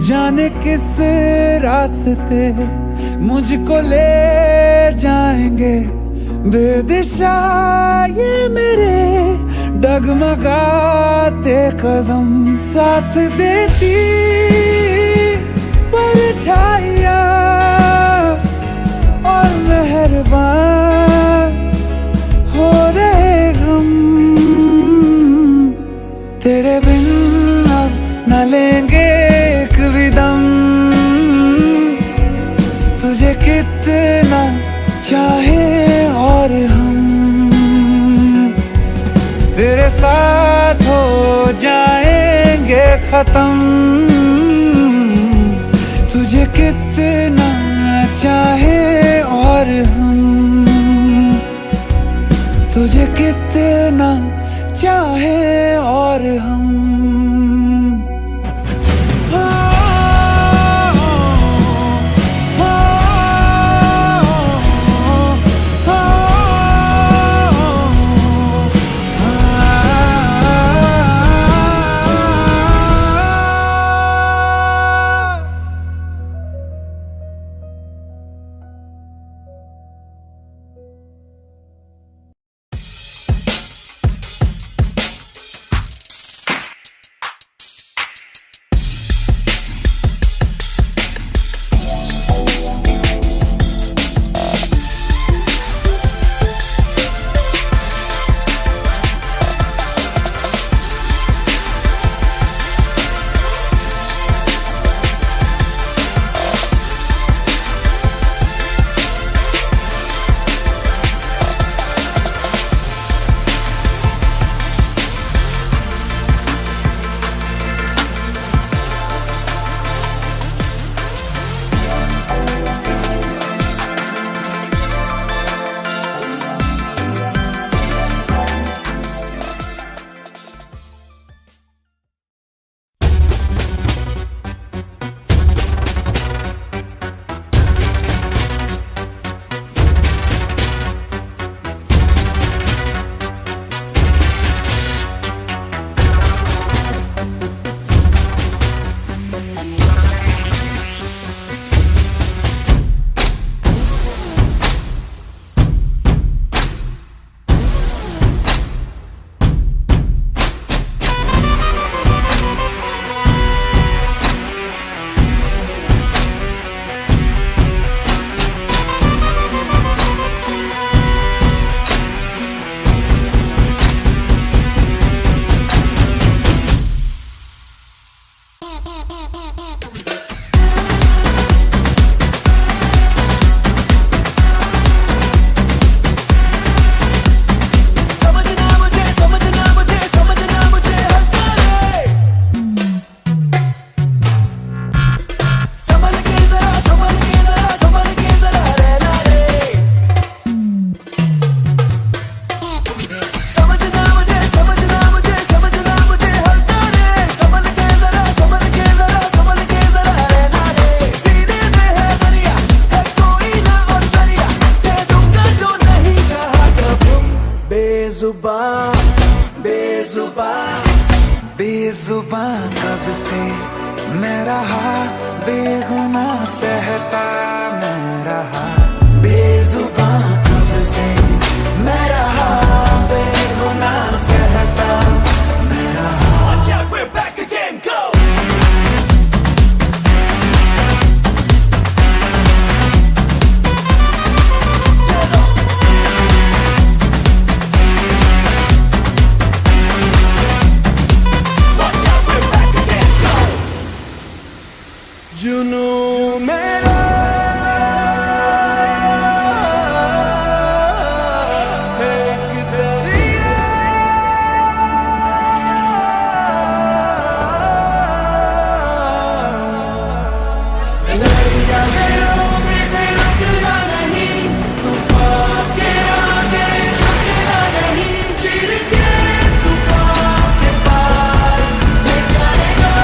जाने किस रास्ते मुझको ले जाएंगे, बेदिशा ये मेरे डगमगाते कदम। साथ देती परछाइयाँ और मेहरबान हो रहे हम। तेरे बिन अब न लेंगे एक भी दम, तुझे कितना चाहे और हम। तेरे साथ हो जाएंगे खत्म, तुझे कितना चाहे और हम। तुझे कितना चाहे और हम। बेजुबान कब से मैं रहा, बेगुनाह सहता मैं रहा। बेजुबान कब से मैं रहा, बेगुनाह सहता मैं रहा। We're back again, go! जुनू मेरा एक दरिया, दरिया में से रुकना नहीं, तूफान के आगे झुकना नहीं, चिर के तूफान के पार ले जाएगा।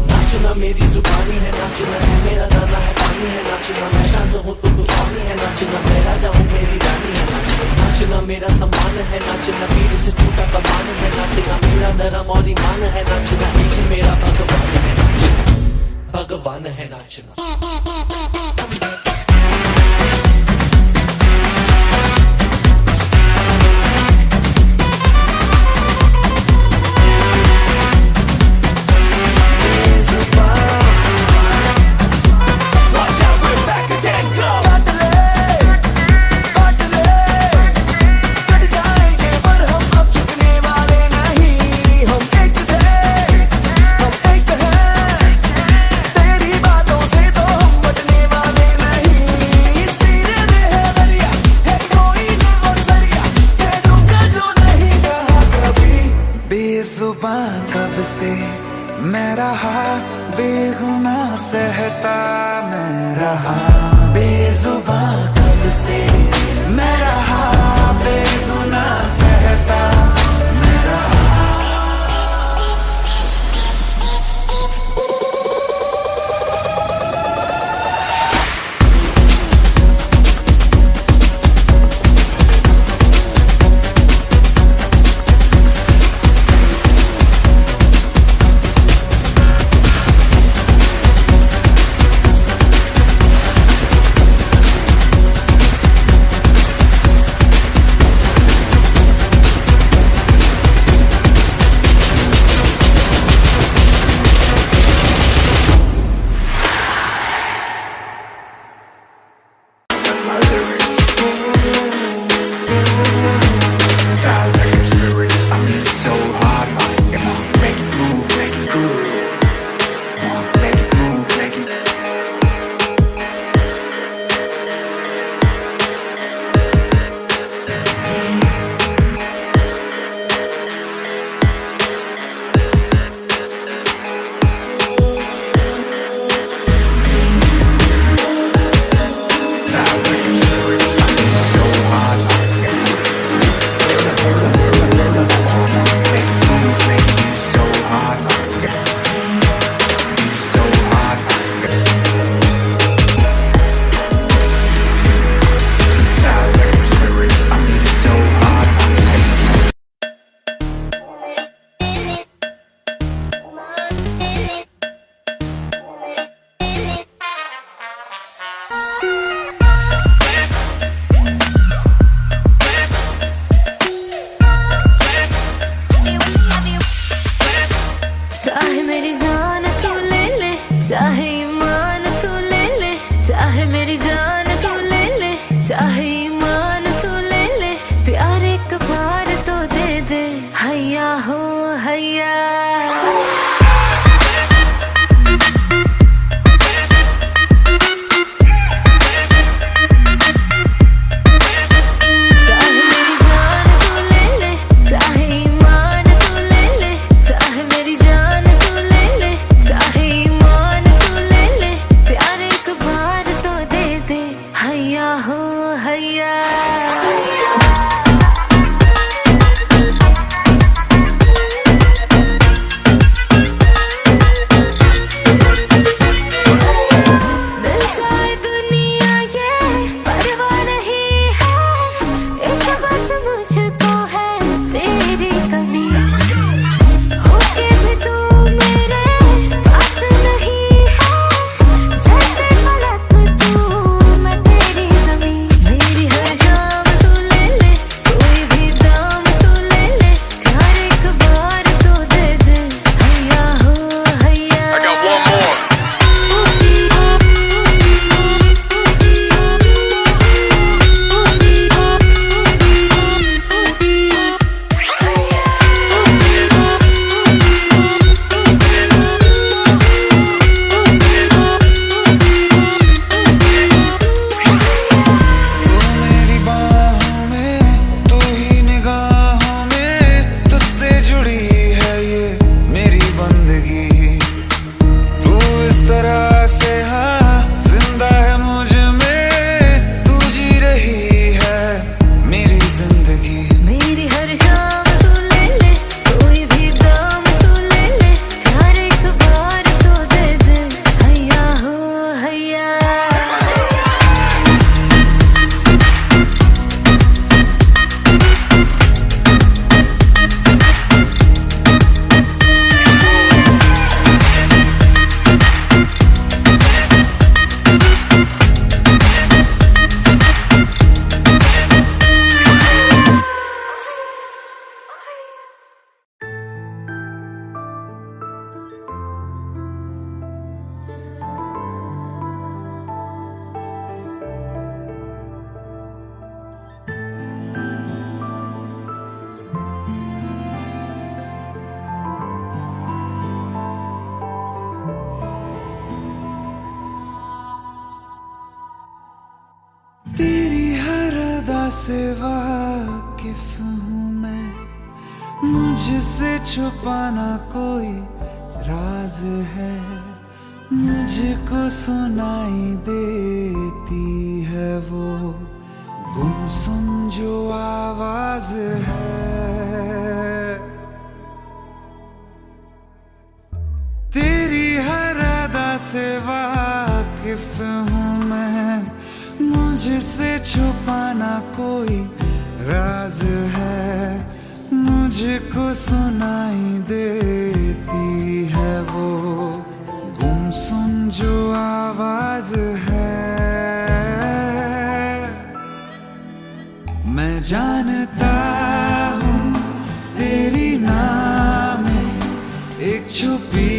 नाचना मेरी जुबानी है, नाचना है मेरा गाना है, पानी है नाचना, मैं शांत हूँ तो तूफानी है नाचना, मैं राजा हूँ मेरी रानी है नाचना, नाचना मेरा सम्मान है नाचना, तीर से छूटा कमान है नाचना, मेरा धर्म और ईमान है नाचना, एक मेरा भगवान है नाचना, भगवान है नाचना। बेजुबान कब से मैं रहा, बेगुनाह सहता मैं रहा। बेजुबान कब से मैं रहा, बेगुनाह सहता मैं रहा। जिंदगी। मेरी हर शाम तू ले ले, कोई भी दाम तू ले ले, प्यार एक बार तो दे दे, हैया हो हैया। तेरी हर अदा से वाकिफ हूँ मैं, मुझसे छुपाना कोई राज है, मुझको सुनाई देती है वो गुमसुम जो आवाज है। तेरी हर अदा से वाकिफ हूँ मैं, मुझसे छुपाना कोई राज है, मुझको सुनाई देती है वो गुमसुम जो आवाज है। मैं जानता हूँ तेरी नाम में एक छुपी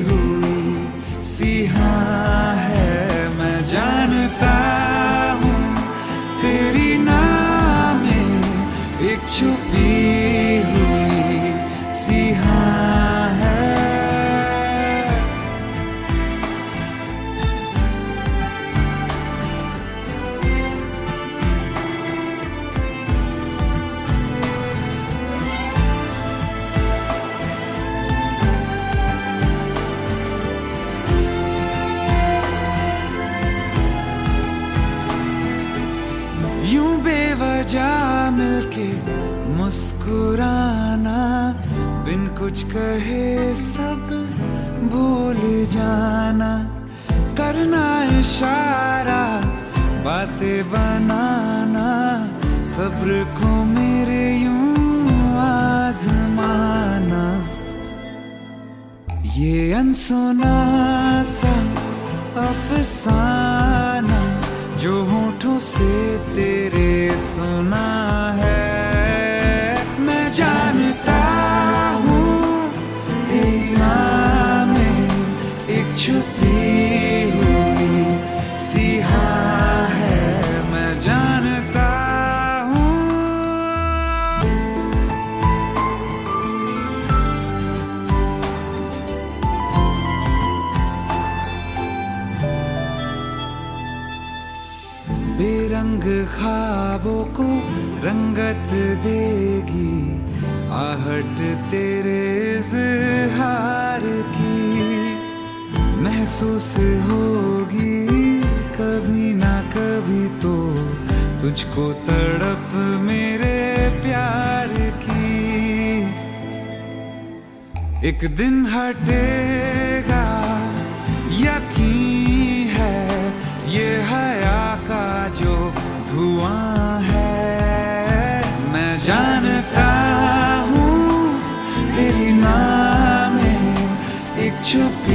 हुई सी हाँ है, मैं जानता तेरी नाम में एक छुपी हुई सी हाँ है। यूं बेवजह मिलके मुस्कुराना, बिन कुछ कहे सब भूल जाना, करना इशारा बातें बनाना, सब्र को मेरे यूं आजमाना। ये अनसुना सा अफसाना जो होठों से तेरे सुना है, मैं जानता हूँ तेरी नाम में एक छुपी हुई सी हाँ है, मैं जानता हूँ। बेरंग ख्वाबों को रंगत देगी आहट तेरे इज़हार की, महसूस होगी कभी ना कभी तो तुझको तड़प मेरे प्यार की। एक दिन हटेगा यकीन है, ये हया का जो धुआं है, मैं जानता हूँ तेरी नाम में एक छुपी